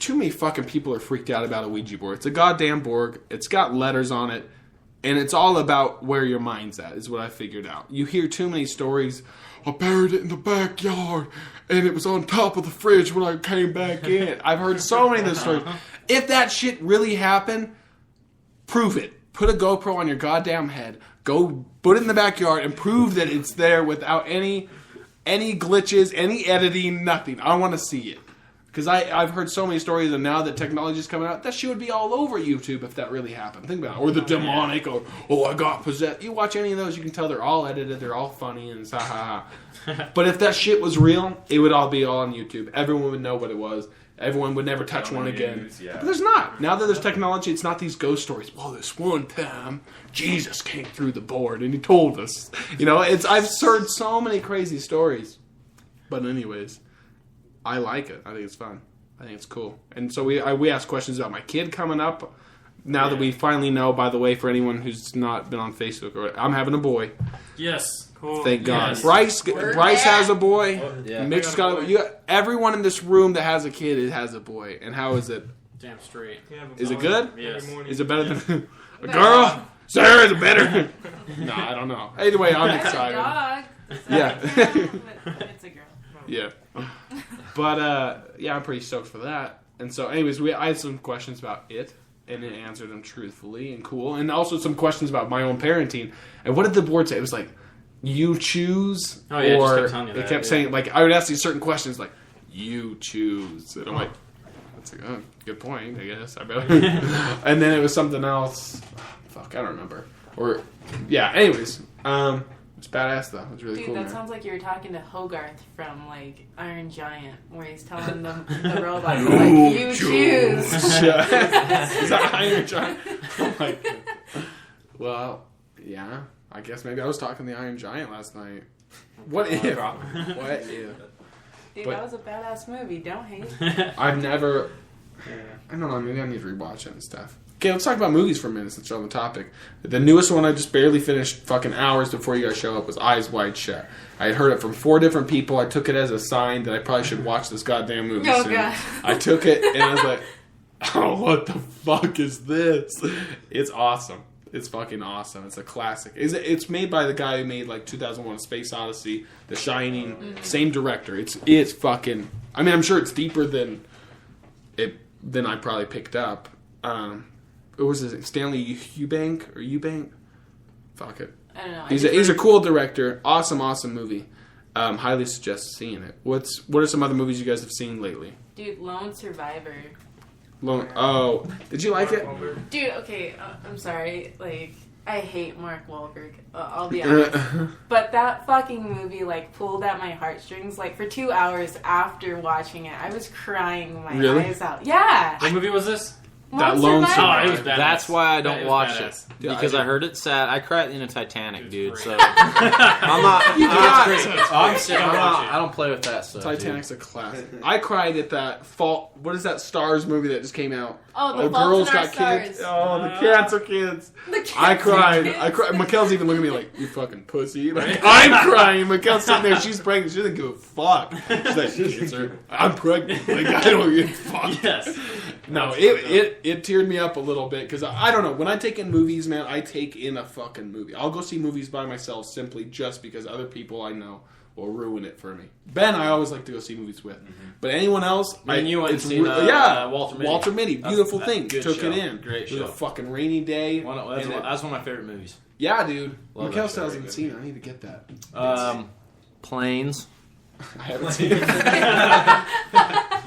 F: Too many fucking people are freaked out about a Ouija board. It's a goddamn board. It's got letters on it. And it's all about where your mind's at, is what I figured out. You hear too many stories. I buried it in the backyard, and it was on top of the fridge when I came back in. I've heard so many of those stories. If that shit really happened, prove it. Put a GoPro on your goddamn head. Go put it in the backyard and prove that it's there without any glitches, any editing, nothing. I want to see it. Because I've heard so many stories, and now that technology is coming out, that shit would be all over YouTube if that really happened. Think about it. Or the demonic, or, I got possessed. You watch any of those, you can tell they're all edited, they're all funny, and it's ha ha ha. But if that shit was real, it would all be all on YouTube. Everyone would know what it was. Everyone would never touch one again.
J: Yeah.
F: But there's not. Now that there's technology, it's not these ghost stories. Well, this one time, Jesus came through the board, and he told us. I've heard so many crazy stories. But anyways, I like it. I think it's fun. I think it's cool. And so we asked questions about my kid coming up. Now that we finally know, by the way, for anyone who's not been on Facebook, I'm having a boy.
H: Yes.
K: Cool.
F: Thank God.
H: Yes.
F: Bryce has a boy.
G: Oh, yeah.
F: Mitch's got everyone in this room that has a kid has a boy. And how is it?
H: Damn straight.
K: Yeah,
F: Is it good?
H: Yes.
F: Is it better than a girl? Sarah's better. No, I don't know. Either way, I'm
I: That's
F: excited.
I: a dog.
F: Yeah.
I: It's a girl.
F: Yeah. But, yeah, I'm pretty stoked for that. And so, anyways, I had some questions about it, and it answered them truthfully and cool. And also some questions about my own parenting. And what did the board say? It was like, you choose,
H: Oh, yeah, it just
F: or
H: kept telling you
F: it
H: that,
F: kept saying, like, I would ask these certain questions, like, you choose. And I'm like, that's like, oh, good point, I guess. I better. And then it was something else. Fuck, I don't remember. Or, yeah, anyways. It's badass, though. It's really
I: Dude,
F: cool.
I: that
F: man.
I: sounds like you were talking to Hogarth from, like, Iron Giant, where he's telling the robot, like, you choose.
F: Is that Iron Giant? Oh my God. Well, yeah. I guess maybe I was talking to the Iron Giant last night. What if? What if?
I: Dude,
F: But-
I: that was a badass movie. Don't hate.
F: I've never... I don't know. Maybe I need to rewatch it and stuff. Okay, let's talk about movies for a minute since you're on the topic. The newest one I just barely finished fucking hours before you guys show up was Eyes Wide Shut. I had heard it from 4 different people. I took it as a sign that I probably should watch this goddamn movie
I: Oh,
F: soon.
I: God.
F: I took it and I was like, oh, what the fuck is this? It's awesome. It's fucking awesome. It's a classic. It's made by the guy who made like 2001: A Space Odyssey, The Shining, same director. It's fucking... I mean, I'm sure it's deeper than I probably picked up. What was it? Stanley Eubank? Fuck it.
I: I don't know.
F: He's a cool director. Awesome movie. Highly suggest seeing it. What are some other movies you guys have seen lately?
I: Dude, Lone Survivor.
F: Oh, did you like it?
I: Dude, okay, I'm sorry. Like, I hate Mark Wahlberg. I'll be honest. But that fucking movie, like, pulled at my heartstrings. Like, for 2 hours after watching it, I was crying my
F: Really?
I: eyes out. Yeah.
H: What movie was this?
F: That Lone
I: Survivor.
H: Oh, it was badass.
G: That's why I
H: That
G: don't
H: is
G: watch
H: badass.
G: it
F: Yeah,
G: because
F: I
G: I heard it sad. I cried in a Titanic, dude.
H: great.
G: So I'm not. I'm
H: It's
G: serious.
H: great.
G: I don't play with that stuff.
F: Titanic's a classic. I cried at that Fault. What is that Stars movie that just came out?
I: Oh, The
F: The
I: Fault
F: girls
I: in Our
F: got kids.
I: Stars.
F: Oh, the cancer kids.
I: The
F: I
I: cancer
F: cried.
I: kids.
F: I cried. Mikkel's even looking at me like, you fucking pussy. Like, I'm crying. Mikkel's sitting there. She's pregnant. She doesn't give a fuck. She's like, cancer. I'm pregnant. Like, I don't give a fuck.
H: Yes.
F: No, it teared me up a little bit because I don't know. When I take in movies, man, I take in a fucking movie. I'll go see movies by myself simply just because other people I know will ruin it for me. Ben, I always like to go see movies with, but anyone else,
G: And you went and seen,
F: Walter Mitty, beautiful thing.
G: good
F: Took
G: show.
F: it in.
G: Great
F: It was
G: show.
F: a fucking rainy day.
G: That's one of my favorite movies.
F: Yeah, dude.
G: Love
F: Mikkel
G: that
F: still
G: show.
F: hasn't seen it. I need to get that.
G: Planes.
F: I haven't seen it.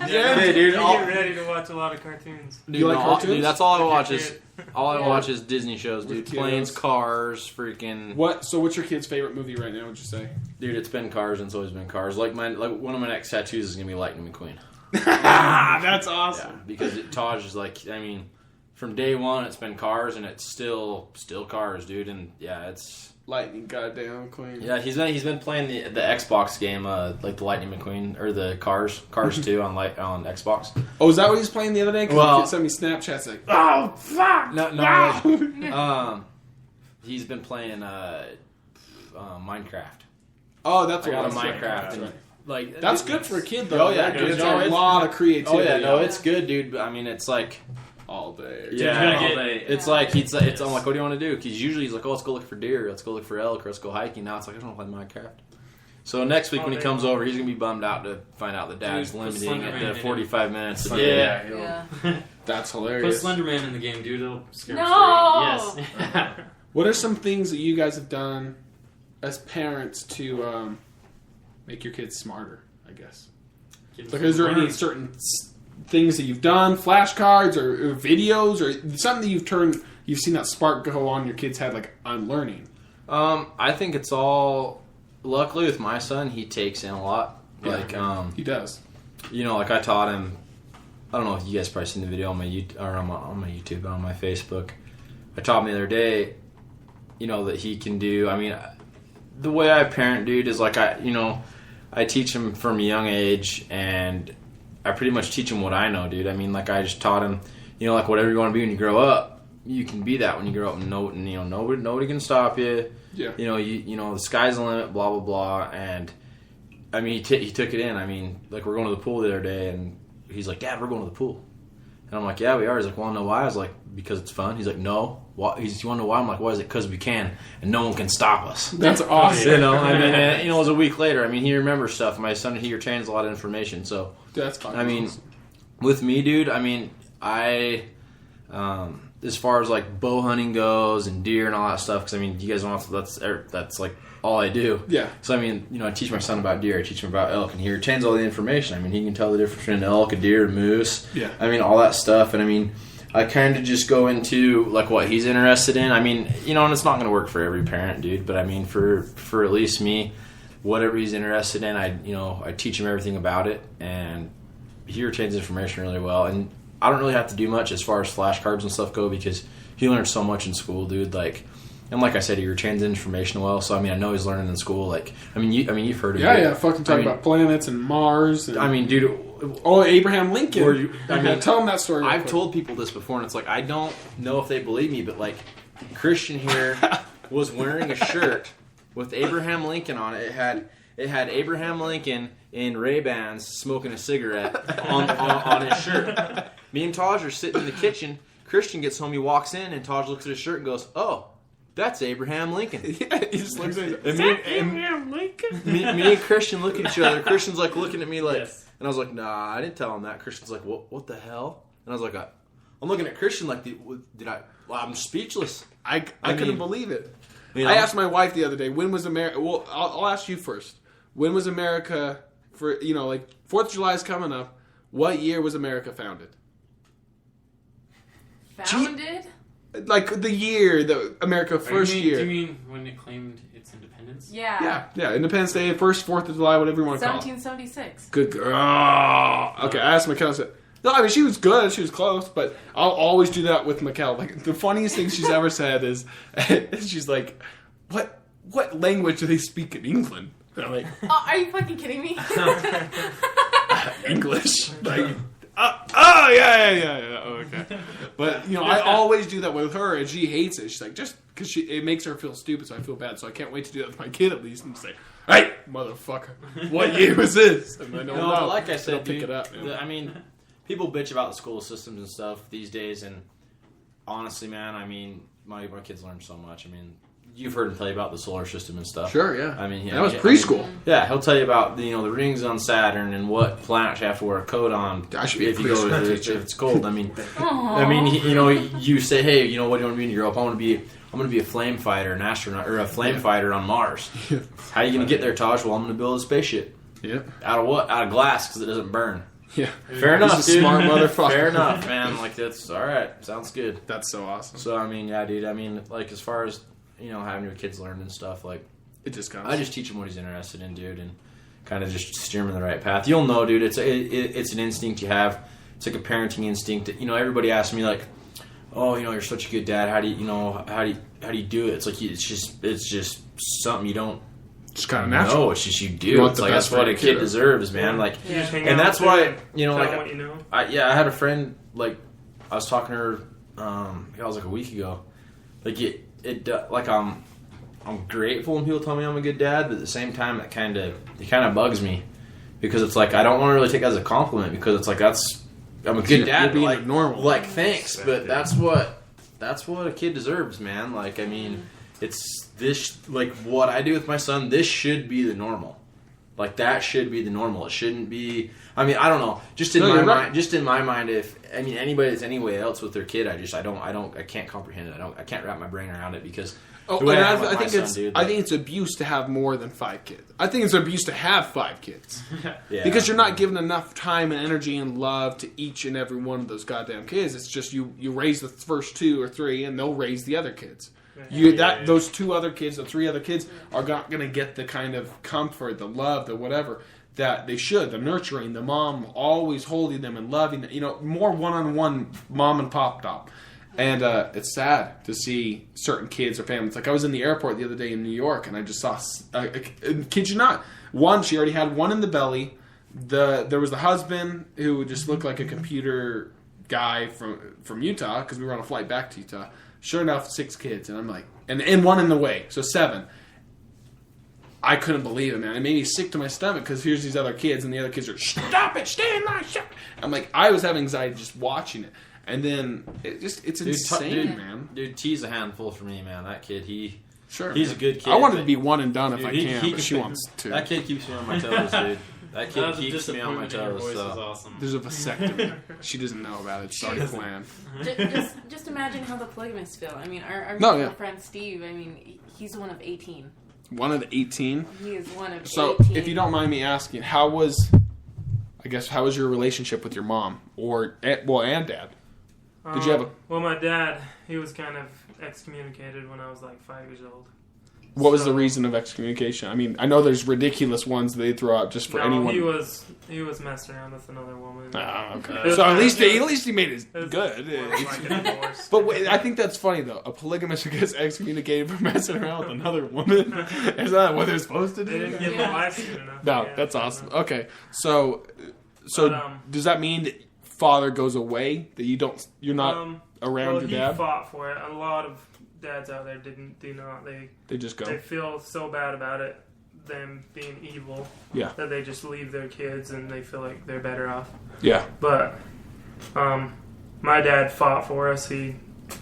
K: Yeah,
G: Hey, dude,
K: you
G: all-
K: get ready to watch a lot of cartoons.
G: Dude,
F: You like cartoons?
G: Dude, that's all I watch
K: With
G: is
K: your
G: watch is Disney shows, dude.
F: With kiddos.
G: Planes, cars, freaking.
F: So what's your kid's favorite movie right now? Would you say?
G: Dude, it's been Cars and it's always been Cars. Like one of my next tattoos is gonna be Lightning McQueen.
F: That's
G: Yeah,
F: awesome.
G: because Taj is like, I mean, from day one it's been Cars and it's still Cars, dude. And yeah, it's
F: Lightning, goddamn queen.
G: yeah. He's been playing the Xbox game, like the Lightning McQueen or the Cars 2 on Xbox.
F: Oh, is that what he's playing the other day? Because
G: Well-
F: the kid sent me Snapchats like, oh fuck,
G: No. He's been playing Minecraft.
F: Oh, that's
G: I
F: what
G: got a
F: I was saying.
G: Minecraft.
F: That's
G: And,
F: right.
G: like
F: That's good for a kid, though.
G: Oh yeah,
F: That
G: dude,
F: gives
G: no,
F: a lot of creativity.
G: Oh yeah, no, it's good, dude. But I mean, it's like
F: all day.
G: yeah,
H: all day.
G: it's like it's. I'm like, what do you want to do? Because usually he's like, oh, let's go look for deer, let's go look for elk, or let's go hiking. Now it's like I don't want to play Minecraft. So next week when he comes over, he's gonna be bummed out to find out that Dad's
H: Dude,
G: limiting
H: Slender
G: it
H: Man
G: to
H: in it.
G: 45 minutes a day.
H: Yeah.
I: Yeah.
F: That's
H: Put
F: hilarious.
H: Slenderman in the game, dude. It'll scare him
I: No!
H: straight. Yes.
F: What are some things that you guys have done as parents to make your kids smarter? I guess. Like, is there any certain things that you've done, flashcards or videos, or something that you've seen that spark go on your kid's head? Like, I'm learning.
G: I think it's all. Luckily, with my son, he takes in a lot. Like,
F: He does.
G: you know, like I taught him. I don't know if you guys probably seen the video on my on my YouTube, on my Facebook. I taught him the other day, you know, that he can do. I mean, the way I parent, dude, is like I teach him from a young age, and I pretty much teach him what I know, dude. I mean, like I just taught him, you know, like whatever you want to be when you grow up, you can be that when you grow up, and you know, nobody can stop you.
F: Yeah.
G: You know, you know, the sky's the limit, blah blah blah, and I mean, he took it in. I mean, like we're going to the pool the other day, and he's like, "Dad, we're going to the pool." And I'm like, yeah, we are. He's like, want to know why? I was like, because it's fun. He's like, no. Why? You want to know why? I'm like, why is it? Because we can, and no one can stop us.
F: That's awesome.
G: You know, I mean, and, it was a week later. I mean, he remembers stuff. My son, he retains a lot of information. So
F: that's fine.
G: I mean, with me, dude, I mean, as far as like bow hunting goes and deer and all that stuff, because I mean, you guys don't have to, that's like all I do.
F: Yeah.
G: So I mean, I teach my son about deer, I teach him about elk, and he retains all the information. I mean, he can tell the difference between an elk, a deer, a moose.
F: Yeah.
G: I mean, all that stuff, and I mean, I kind of just go into like what he's interested in. I mean, and it's not going to work for every parent, dude. But I mean, for at least me, whatever he's interested in, I teach him everything about it, and he retains information really well. And I don't really have to do much as far as flashcards and stuff go because he learned so much in school, dude. And like I said, he retains information well. So I mean, I know he's learning in school. You've heard of it.
F: Yeah. Fucking talking about planets and Mars. And,
G: I mean, dude.
F: Abraham Lincoln. Tell him that story.
G: I've told people this before, and it's like I don't know if they believe me, but like Christian here was wearing a shirt with Abraham Lincoln on it. It had Abraham Lincoln in Ray-Bans smoking a cigarette on his shirt. Me and Taj are sitting in the kitchen. Christian gets home. He walks in, and Taj looks at his shirt and goes, "Oh, that's Abraham Lincoln."
F: Yeah, he just looks at it.
K: Abraham Lincoln?
G: Me and Christian look at each other. Christian's like looking at me like, yes. And I was like, "Nah, I didn't tell him that." Christian's like, "What the hell?" And I was like, "I'm looking at Christian like, did I? Well, I'm speechless.
F: I couldn't believe it."
G: I
F: asked my wife the other day, when was America? Well, I'll ask you first. When was America? For 4th of July is coming up. What year was America founded?
I: Founded?
F: Like the year, the America first year.
H: Do you mean when it claimed its independence?
I: Yeah.
F: Yeah. Independence Day, 4th of July, whatever you want to call it.
I: 1776.
F: Good girl. Okay, I asked Mikkel. I said, no, I mean she was good. She was close, but I'll always do that with Mikkel. Like the funniest thing she's ever said is, she's like, "What language do they speak in England?" And I'm like,
I: "Oh, are you fucking kidding me?"
F: English. Like, yeah. Oh, okay. But I always do that with her, and she hates it. She's like, just because it makes her feel stupid, so I feel bad. So I can't wait to do that with my kid at least, and say, "Hey, motherfucker, what year was this?" And I don't
G: like I said,
F: pick it up.
G: I mean, people bitch about the school systems and stuff these days, and honestly, man, I mean, my kids learn so much. I mean, you've heard him tell you about the solar system and stuff.
F: Sure, yeah.
G: I mean,
F: that was preschool.
G: Yeah, he'll tell you about the rings on Saturn and what planets you have to wear a coat on if it's cold. I mean, you say, hey, what do you want to be when you grow up? I'm going to be a flame fighter, an astronaut, or a flame fighter on Mars. How are you going to get there, Taj? Well, I'm going to build a spaceship.
F: Yeah.
G: Out of what? Out of glass because it doesn't burn.
F: Yeah.
G: Fair enough,
F: He's a smart motherfucker.
G: Fair enough, man. Like, that's all right. Sounds good.
F: That's so awesome.
G: So, I mean, yeah, dude. I mean, like, as far as, having your kids learn and stuff, like,
F: it just comes.
G: I just teach him what he's interested in, dude, and kind of just steer him in the right path. You'll know, dude. It's an instinct you have. It's like a parenting instinct. Everybody asks me, like, oh, you're such a good dad. How do you do it? It's like, it's just something you don't.
F: Just kind of natural.
G: No, it's just you do. It's like that's what a kid deserves, man. Like, and that's why I had a friend, like, I was talking to her. It was like a week ago. Like like I'm grateful when people tell me I'm a good dad, but at the same time, it kind of bugs me because it's like I don't want to really take that as a compliment because it's like I'm a good dad.
F: You're being
G: like
F: normal.
G: Like thanks, but that's what a kid deserves, man. Like I mean. It's this, like, what I do with my son, this should be the normal. Like, that should be the normal. It shouldn't be, I mean, I don't know. Just in my mind, if, I mean, anybody that's any way else with their kid, I can't comprehend it. I can't wrap my brain around it because I think it's abuse to have more than 5 kids. I think it's abuse to have 5 kids.
F: Yeah. Because you're not giving enough time and energy and love to each and every one of those goddamn kids. It's just you raise the first 2 or 3 and they'll raise the other kids. Those 2 other kids, the 3 other kids are not going to get the kind of comfort, the love, the whatever that they should. The nurturing, the mom always holding them and loving them. More one-on-one mom and pop top. And it's sad to see certain kids or families. Like I was in the airport the other day in New York, and I just saw, kid you not, she already had one in the belly. There was the husband who just looked like a computer guy from Utah because we were on a flight back to Utah. Sure enough, 6 kids, and I'm like, and one in the way, so 7. I couldn't believe it, man. It made me sick to my stomach because here's these other kids, and the other kids are, stop it, stay in line, shut. I'm like, I was having anxiety just watching it. And then it's insane, man.
G: Dude, T's a handful for me, man. That kid, he's
F: man.
G: a good kid.
F: I wanted to be one and done if
G: dude,
F: I can, but she wants to.
G: That kid keeps me on my toes, dude. That kid keeps me on my toes.
H: Voice
G: So.
H: is awesome.
F: There's a vasectomy. She doesn't know about it. It's already planned.
I: Just imagine how the polygamists feel. I mean, our
F: No,
I: mutual
F: yeah.
I: friend Steve, I mean, he's one of 18.
F: One of the 18?
I: He is one of
F: So,
I: 18.
F: if you don't mind me asking, how was your relationship with your mom? And dad? Did you have a...
K: Well, my dad, he was kind of excommunicated when I was like 5 years old.
F: What was the reason of excommunication? I mean, I know there's ridiculous ones they throw out just for anyone.
K: he was messing around with another woman.
F: Oh, okay. So at least he made it good.
K: Like a divorce.
F: But wait, I think that's funny though. A polygamist who gets excommunicated for messing around with another woman. Is that what they're supposed to do?
K: They didn't give him life soon enough.
F: No, that's awesome. Okay, so does that mean that father goes away? That you're not around your dad?
K: He fought for it. A lot of dads out there do not.
F: They just go.
K: They feel so bad about it, them being evil, that they just leave their kids and they feel like they're better off.
F: Yeah.
K: But my dad fought for us. He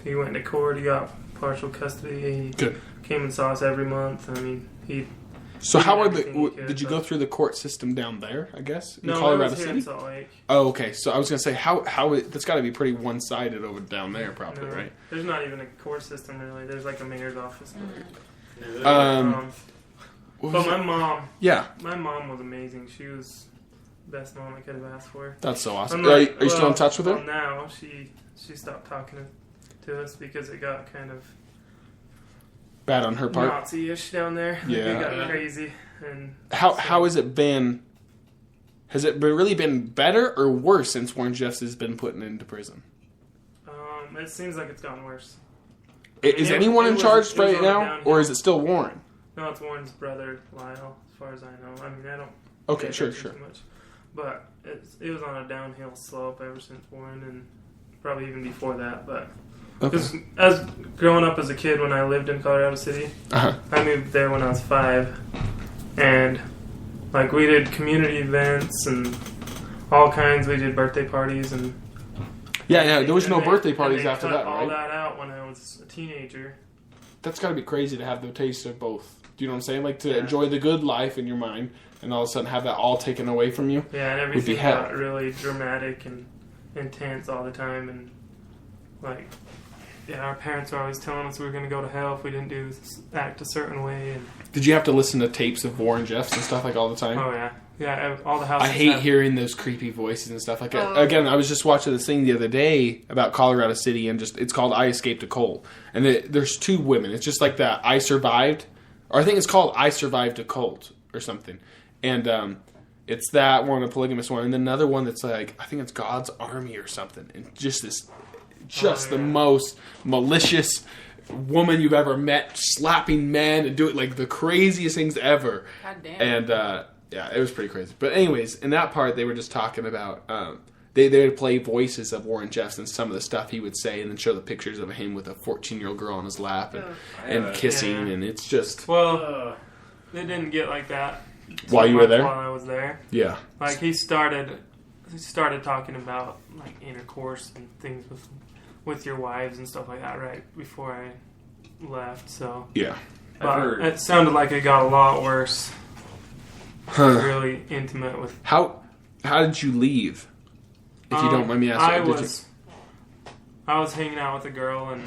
K: went to court. He got partial custody. He came and saw us every month. I mean,
F: So did you go through the court system down there, I guess? In Colorado City?
K: In Salt Lake.
F: Oh, okay. So I was going to say, that's got to be pretty one-sided over down there, probably, right?
K: There's not even a court system, really. There's like a mayor's office. But my mom...
F: Yeah.
K: My mom was amazing. She was the best mom I could have asked for.
F: That's so awesome. Are you still in touch with her?
K: Well, now she stopped talking to us because it got kind of...
F: bad on her part.
K: Nazi-ish down there.
F: Yeah.
K: It got crazy. And
F: how has it been? Has it really been better or worse since Warren Jeffs has been put into prison?
K: It seems like it's gotten worse.
F: Is anyone in charge right now, or is it still Warren?
K: No, it's Warren's brother, Lyle, as far as I know. I mean, I don't...
F: Okay, sure.
K: Too much. But it was on a downhill slope ever since Warren, and probably even before that, but... Because as growing up as a kid, when I lived in Colorado City, I moved there when I was 5, and like we did community events and all kinds. We did birthday parties and
F: there was no birthday parties after that, right?
K: All that out when I was a teenager.
F: That's got to be crazy to have the taste of both. Do you know what I'm saying? Like to enjoy the good life in your mind, and all of a sudden have that all taken away from you.
K: Yeah, and everything got really dramatic and intense all the time, and like. Yeah, our parents were always telling us we were going to go to hell if we didn't act a certain way. And
F: did you have to listen to tapes of Warren Jeffs and stuff like all the time?
K: Oh yeah, yeah. All the houses.
F: I hate hearing those creepy voices and stuff like that. Again, I was just watching this thing the other day about Colorado City, and it's called "I Escaped a Cult," and there's 2 women. It's just like that. I survived, or I think it's called "I Survived a Cult" or something, and it's that one, a polygamous one, and then another one that's like I think it's God's Army or something, and just this. The most malicious woman you've ever met, slapping men and doing like the craziest things ever.
I: God damn.
F: And it was pretty crazy. But anyways, in that part, they were just talking about they would play voices of Warren Jeffs and some of the stuff he would say, and then show the pictures of him with a 14-year-old girl on his lap and kissing, and it's just
K: it didn't get like that.
F: While you were there?
K: While I was there,
F: yeah.
K: Like he started talking about like intercourse and things with your wives and stuff like that right before I left, so...
F: Yeah.
K: But it sounded like it got a lot worse. Really intimate with...
F: How did you leave? If you don't mind me asking.
K: I was hanging out with a girl, and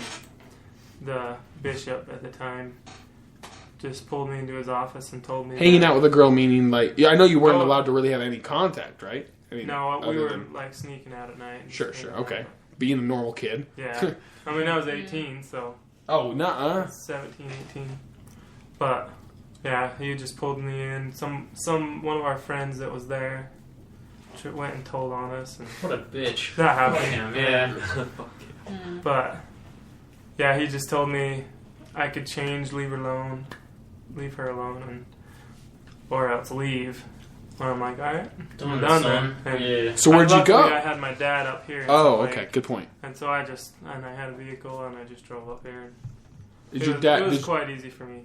K: the bishop at the time just pulled me into his office and told me...
F: Hanging out with a girl meaning like... Yeah, I know you weren't allowed to really have any contact, right? I mean,
K: no, we were like sneaking out at night.
F: Sure, okay. Being a normal kid.
K: Yeah. I mean, I was 18, so...
F: Oh, nuh-uh.
K: 17, 18. But, yeah, he just pulled me in. One of our friends that was there went and told on us. And
H: what a bitch.
K: That happened.
H: Yeah.
K: But, yeah, he just told me I could change, leave her alone, or else leave. And I'm like, all right, I'm done then. And
F: so where'd you go?
K: I had my dad up here.
F: Oh, okay, good point.
K: And so I had a vehicle and I just drove up here.
F: It
K: was quite easy for me.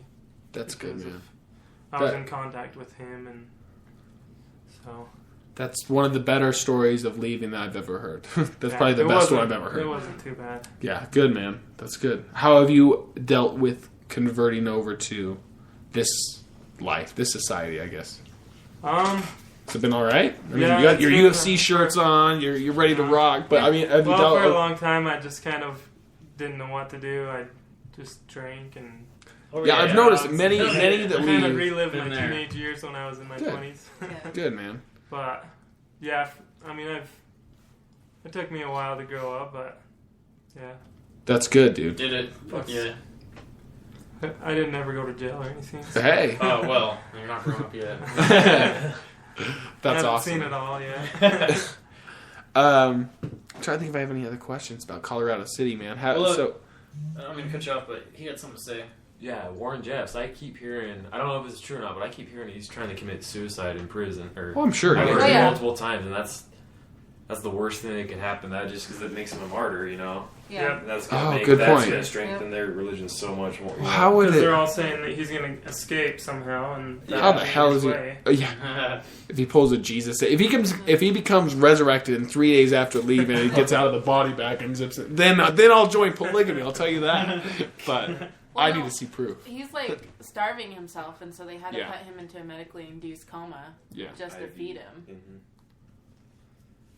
F: That's good, man.
K: I was in contact with him, and so.
F: That's one of the better stories of leaving that I've ever heard. That's probably the best one I've ever heard.
K: It wasn't too bad.
F: Yeah, good, man. That's good. How have you dealt with converting over to this life, this society, I guess? Has it been all right? I mean, you got your UFC shirts on. You're ready to rock. But I mean, have you dealt
K: for a long time, I just kind of didn't know what to do. I just drank and.
F: I've noticed many that
K: kind of relived my teenage years when I was in my 20s.
F: Good, man.
K: But yeah, I mean, it took me a while to grow up, but yeah.
F: That's good, dude.
H: Did it? Fuck yeah.
K: I didn't ever go to jail or anything. So.
F: Hey.
H: Oh well, you're not grown up yet.
F: That's awesome.
K: I haven't seen it all yet.
F: I'm trying to think if I have any other questions about Colorado City, man.
H: I don't mean to cut you off, but he had something to say.
N: Yeah, Warren Jeffs. I keep hearing. I don't know if it's true or not, but I keep hearing he's trying to commit suicide in prison.
F: I'm sure.
N: I've heard it multiple times, and that's the worst thing that could happen. That just because it makes him a martyr, you know.
M: Yeah.
N: That's gonna
F: make, that's
N: going to strengthen their religion so much more.
F: How would it?
K: Because they're all saying that he's going to escape somehow, and
F: how the hell is he? Yeah. If he pulls a Jesus, if he becomes resurrected in 3 days after leaving, and he gets out of the body bag and zips it, then I'll join polygamy. I'll tell you that. But I need to see proof.
I: He's like starving himself, and so they had to put him into a medically induced coma just to feed him.
N: Mm-hmm.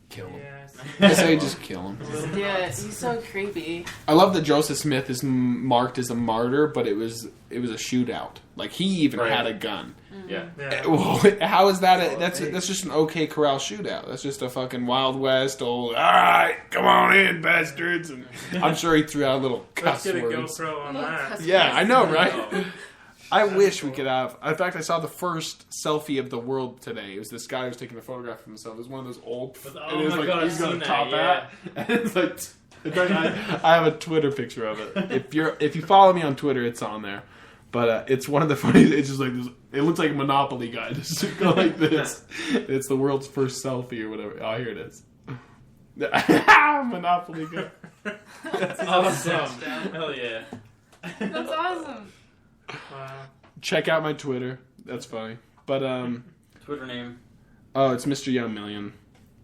F: Kill him.
K: Yes.
F: I say just kill him.
I: Yeah, he's so creepy.
F: I love that Joseph Smith is marked as a martyr, but it was a shootout. Like he even had a gun.
N: Yeah.
F: Well, how is that? That's just an OK Corral shootout. That's just a fucking Wild West. All right, come on in, bastards. And I'm sure he threw out a little cuss
K: Let's get a
F: words.
K: GoPro on that.
F: Yeah, I know, right? I wish we could have. In fact, I saw the first selfie of the world today. It was this guy who was taking a photograph of himself. It was one of those old.
H: Oh my God,
F: he's got a
H: I've seen
F: top
H: that,
F: hat, and it's like. I have a Twitter picture of it. If you follow me on Twitter, it's on there. But it's one of the funniest. It's just like this. It looks like a Monopoly guy just go like this. It's the world's first selfie or whatever. Oh, here it is. Monopoly guy.
H: That's awesome. Hell yeah.
I: That's awesome.
K: Wow.
F: Check out my Twitter. That's funny. But
H: Twitter name.
F: Oh, it's Mr. Young Million.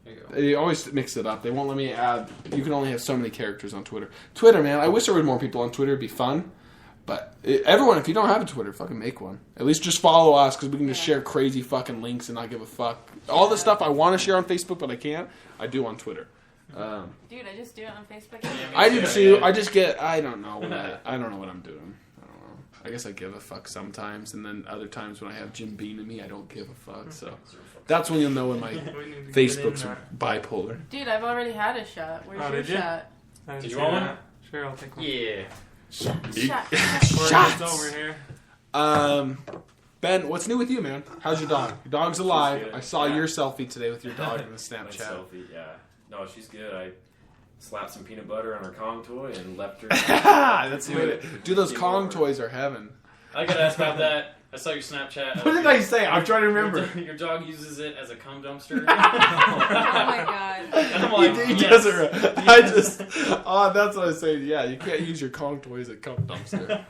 H: There you go.
F: They always mix it up. They won't let me add. You can only have so many characters on Twitter. Twitter, man. I wish there were more people on Twitter. It'd be fun. But everyone, if you don't have a Twitter, fucking make one. At least just follow us because we can just share crazy fucking links and not give a fuck. All the stuff I want to share on Facebook but I can't, I do on Twitter.
I: Dude, I just do it on Facebook.
F: I do too. I just get. I don't know. I don't know what I'm doing. I guess I give a fuck sometimes, and then other times when I have Jim Beam in me, I don't give a fuck. So that's when you'll know when my Facebook's bipolar.
I: Dude, I've already had a shot. Where's your shot?
K: Did you want one? Sure, I'll take one.
H: Yeah.
F: Shots
K: over here.
F: Ben, what's new with you, man? How's your dog? Your dog's alive. I saw your selfie today with your dog in the Snapchat.
N: Selfie, yeah. No, she's good. I slapped some peanut butter on her Kong toy and left her.
F: That's good. Dude, those Kong toys are heaven.
H: I gotta ask about that. I saw your Snapchat.
F: What did I say? I'm trying to remember.
H: Your dog uses it as a cum dumpster.
I: Oh my god.
H: I'm like,
F: he
H: yes.
F: does it. I just. Oh, that's what I say. Yeah, you can't use your Kong toys at cum dumpster.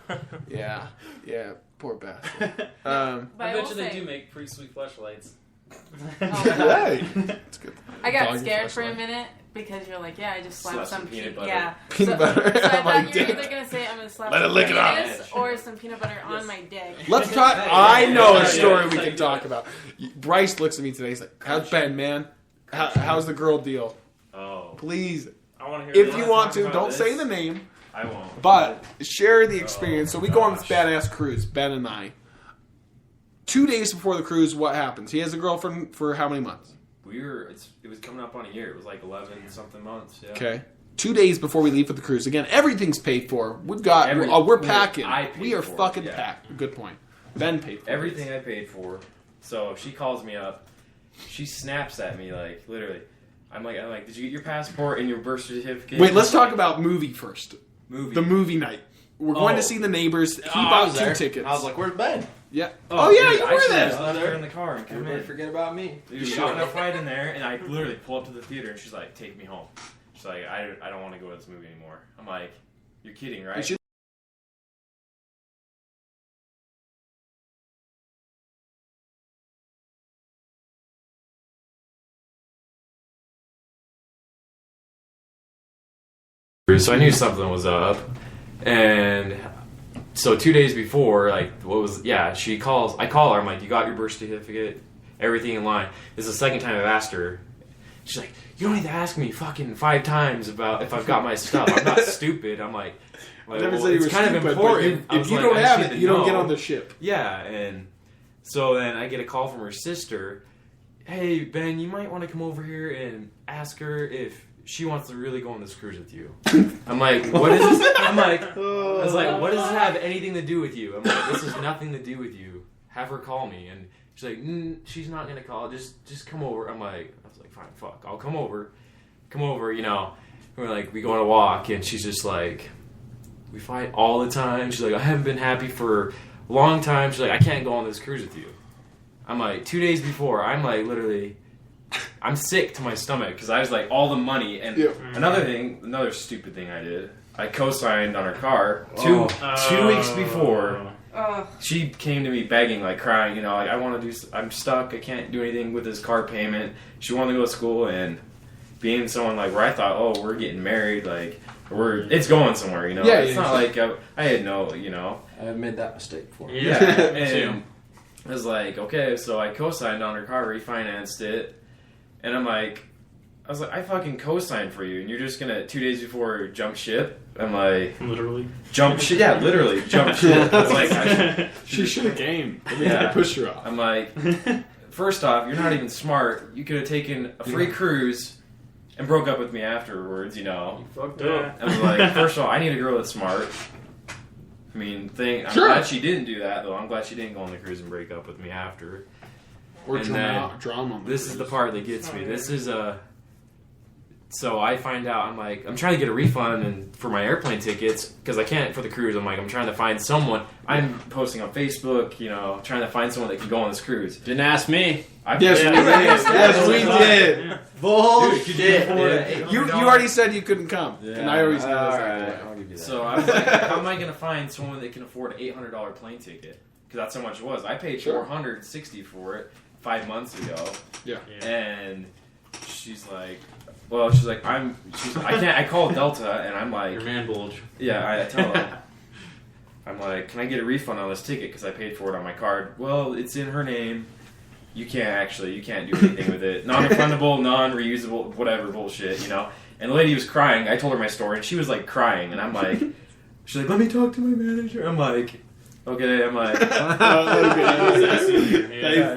F: Yeah. Poor bastard.
H: I bet you they do make pretty sweet fleshlights.
F: Hey, it's good.
I: I got scared for a minute because you're like, I just slapped some
N: peanut butter.
I: Yeah.
F: Peanut butter
I: So I
F: on my
I: thought you were
F: dick.
I: either gonna say I'm gonna slap
F: Let it
I: some
F: lick it off.
I: penis or some peanut butter on my dick.
F: Let's talk. I know a story we can talk about. Bryce looks at me today. He's like, "How's Ben, man? How's the girl deal?"
N: Oh,
F: please,
N: I want to hear.
F: if you want to, don't say the name.
N: I won't.
F: But share the experience. So we go on this badass cruise, Ben and I. 2 days before the cruise, what happens? He has a girlfriend for how many months?
N: It was coming up on a year. It was like 11 something months. Yeah.
F: Okay. 2 days before we leave for the cruise. Again, everything's paid for. We've got. We're packing. We are fucking packed. Good point. Ben paid for
N: everything. I paid for. So she calls me up. She snaps at me like literally. I'm like, did you get your passport and your birth certificate?
F: Wait, let's talk about movie first.
N: Movie.
F: The movie night. We're going to see The Neighbors. He bought 2 tickets.
G: I was like, where's Ben?
F: Yeah.
G: Oh,
F: yeah,
G: dude,
F: you
G: I
F: were
G: should've
F: there.
G: just left her in the car and come in. Forget about me.
N: Dude, we got enough right in there, and I literally pull up to the theater, and she's like, take me home. She's like, I don't want to go to this movie anymore. I'm like, you're kidding, right? So I knew something was up, and so 2 days before, like, she calls. I call her. I'm like, you got your birth certificate, everything in line. This is the second time I've asked her. She's like, you don't need to ask me fucking 5 times about if I've got my stuff. I'm not stupid. I'm like, it's kind of important.
F: If you don't have it, you don't get on the ship.
N: Yeah, and so then I get a call from her sister. Hey, Ben, you might want to come over here and ask her if she wants to really go on this cruise with you. I'm like, what is this? I was like, what does this have anything to do with you? I'm like, this has nothing to do with you. Have her call me. And she's like, she's not going to call. Just come over. I was like, fine, fuck. I'll come over. You know. We're like, we go on a walk, and she's just like, we fight all the time. She's like, I haven't been happy for a long time. She's like, I can't go on this cruise with you. I'm like, 2 days before, I'm like, literally, I'm sick to my stomach because I was like, all the money. And another stupid thing I did, I co-signed on her car 2 weeks before. She came to me begging, like crying, you know, like, I'm stuck, I can't do anything with this car payment. She wanted to go to school, and being someone like where I thought, oh, we're getting married, like, it's going somewhere, you know. It's not like I had no, you know.
G: I've made that mistake before.
N: Yeah, and I was like, okay, so I co-signed on her car, refinanced it, and I was like, I fucking co-signed for you, and you're just gonna 2 days before jump ship? I'm like,
H: literally
N: jump ship? Yeah, literally jump ship. I was like,
F: she should have gamed.
N: Yeah,
F: I pushed her off.
N: I'm like, first off, you're not even smart. You could have taken a free cruise and broke up with me afterwards. You know,
H: you fucked up.
N: I was like, first of all, I need a girl that's smart. I mean, I'm glad she didn't do that, though. I'm glad she didn't go on the cruise and break up with me after.
F: Or drama.
N: This is the part that gets me. This is so I find out, I'm trying to get a refund for my airplane tickets because I can't for the cruise. I'm trying to find someone. I'm posting on Facebook, you know, trying to find someone that can go on this cruise.
G: Didn't ask me.
F: Yes, we did.
G: Bullshit.
F: You already said you couldn't come, and I always know
G: that. I'll give you that.
N: So I was like, how am I going to find someone that can afford an $800 plane ticket? Because that's how much it was. I paid $460 for it 5 months ago.
F: Yeah.
N: And she's like, I can't. I call Delta, and I'm like,
H: your man bulge.
N: Yeah, I tell her. I'm like, can I get a refund on this ticket because I paid for it on my card? Well, it's in her name. You can't do anything with it. Non-refundable, non-reusable, whatever bullshit, you know. And the lady was crying. I told her my story, and she was like crying, and I'm like, she's like, let me talk to my manager. I'm like, okay. I'm like,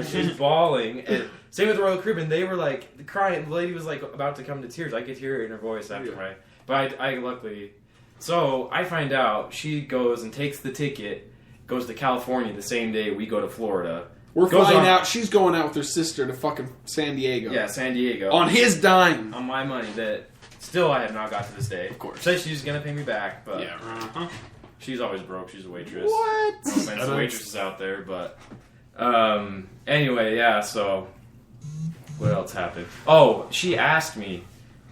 N: she's bawling. And same with the Royal Caribbean. They were like crying. The lady was like about to come to tears. I could hear it in her voice after but I luckily. So I find out she goes and takes the ticket, goes to California the same day we go to Florida.
F: We're flying out. She's going out with her sister to fucking San Diego.
N: Yeah, San Diego.
F: On his dime.
N: On my money that still I have not got to this day.
F: Of course.
N: Says she's going to pay me back, but she's always broke. She's a waitress. What? No offense to waitresses out there, but anyway, yeah, so what else happened? Oh, she asked me,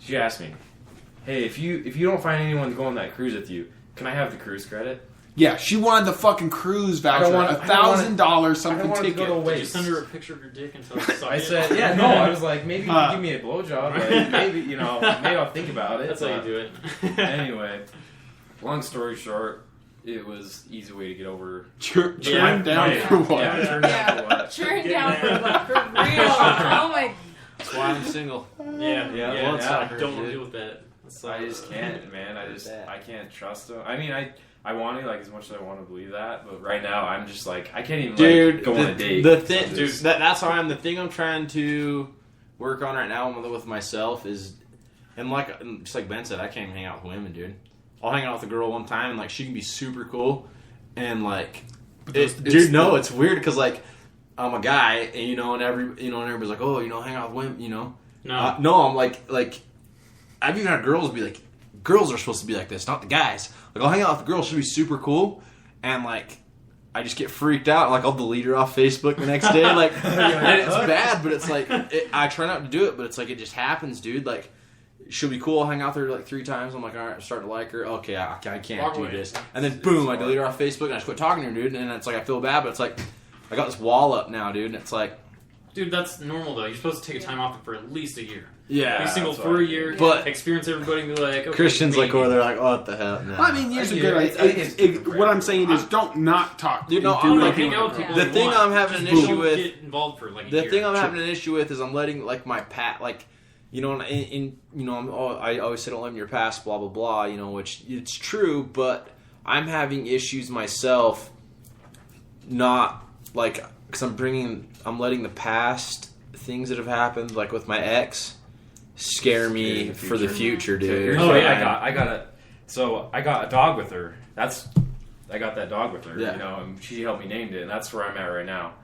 N: hey, if you don't find anyone to go on that cruise with you, can I have the cruise credit?
F: Yeah, she wanted the fucking cruise voucher, $1,000 something ticket.
N: Go to waste.
H: Did you send her a picture of your dick and tell her
N: I said, yeah, no. I was like, maybe you can give me a blowjob. Like, maybe, you know, maybe I'll think about it.
H: That's how you do it.
N: Anyway, long story short, it was easy way to get over.
F: Churn down for what?
N: Yeah, churn down for what?
I: Churn down for what? For real. Oh my.
G: That's why I'm single.
H: Yeah. Don't deal with that.
N: I just can't, man. I can't trust them. I mean, I want to, like, as much as I want to believe that, but right now I'm just like, I can't even go on a date.
G: That's how I am. The thing I'm trying to work on right now with myself is, and just like Ben said, I can't even hang out with women, dude. I'll hang out with a girl one time and like she can be super cool, and like, it's weird because like I'm a guy, and and everybody's like, oh, hang out with women, No, I'm like I've even had girls be like, girls are supposed to be like this, not the guys. Like, I'll hang out with a girl, she'll be super cool, and like, I just get freaked out. Like, I'll delete her off Facebook the next day. Like, and it's bad, but it's like, I try not to do it, but it's like, it just happens, dude. Like, she'll be cool, I'll hang out with her like 3 times. I'm like, all right, I'm starting to like her. Okay, I can't do this. And then, boom, I delete her off Facebook, and I just quit talking to her, dude. And it's like, I feel bad, but it's like, I got this wall up now, dude, and it's like,
H: Dude, that's normal though. You're supposed to take a time off for at least a year.
G: Yeah,
H: Be single
G: that's
H: for
G: what
H: a
G: I
H: year,
G: mean. But
H: experience everybody and be like, okay,
G: Christians like
H: maybe.
G: over there like, what the hell? No.
F: I mean, years ago, what I'm saying is don't not talk.
G: You know,
F: Do
G: I'm
F: like
H: hang out with people
G: the
H: you
G: thing
H: want.
G: I'm having
H: Just
G: an issue
H: don't
G: with.
H: get involved for like a
G: The
H: year.
G: thing I'm having an issue with is I'm letting like my like, you know, I always say don't let in your past, blah blah blah. You know, which it's true, but I'm having issues myself. Not like because I'm letting the past things that have happened, like with my ex, scare me for the future, dude.
N: Oh yeah, I got a dog with her. I got that dog with her.
G: Yeah.
N: You know, and she helped me name it, and that's where I'm at right now.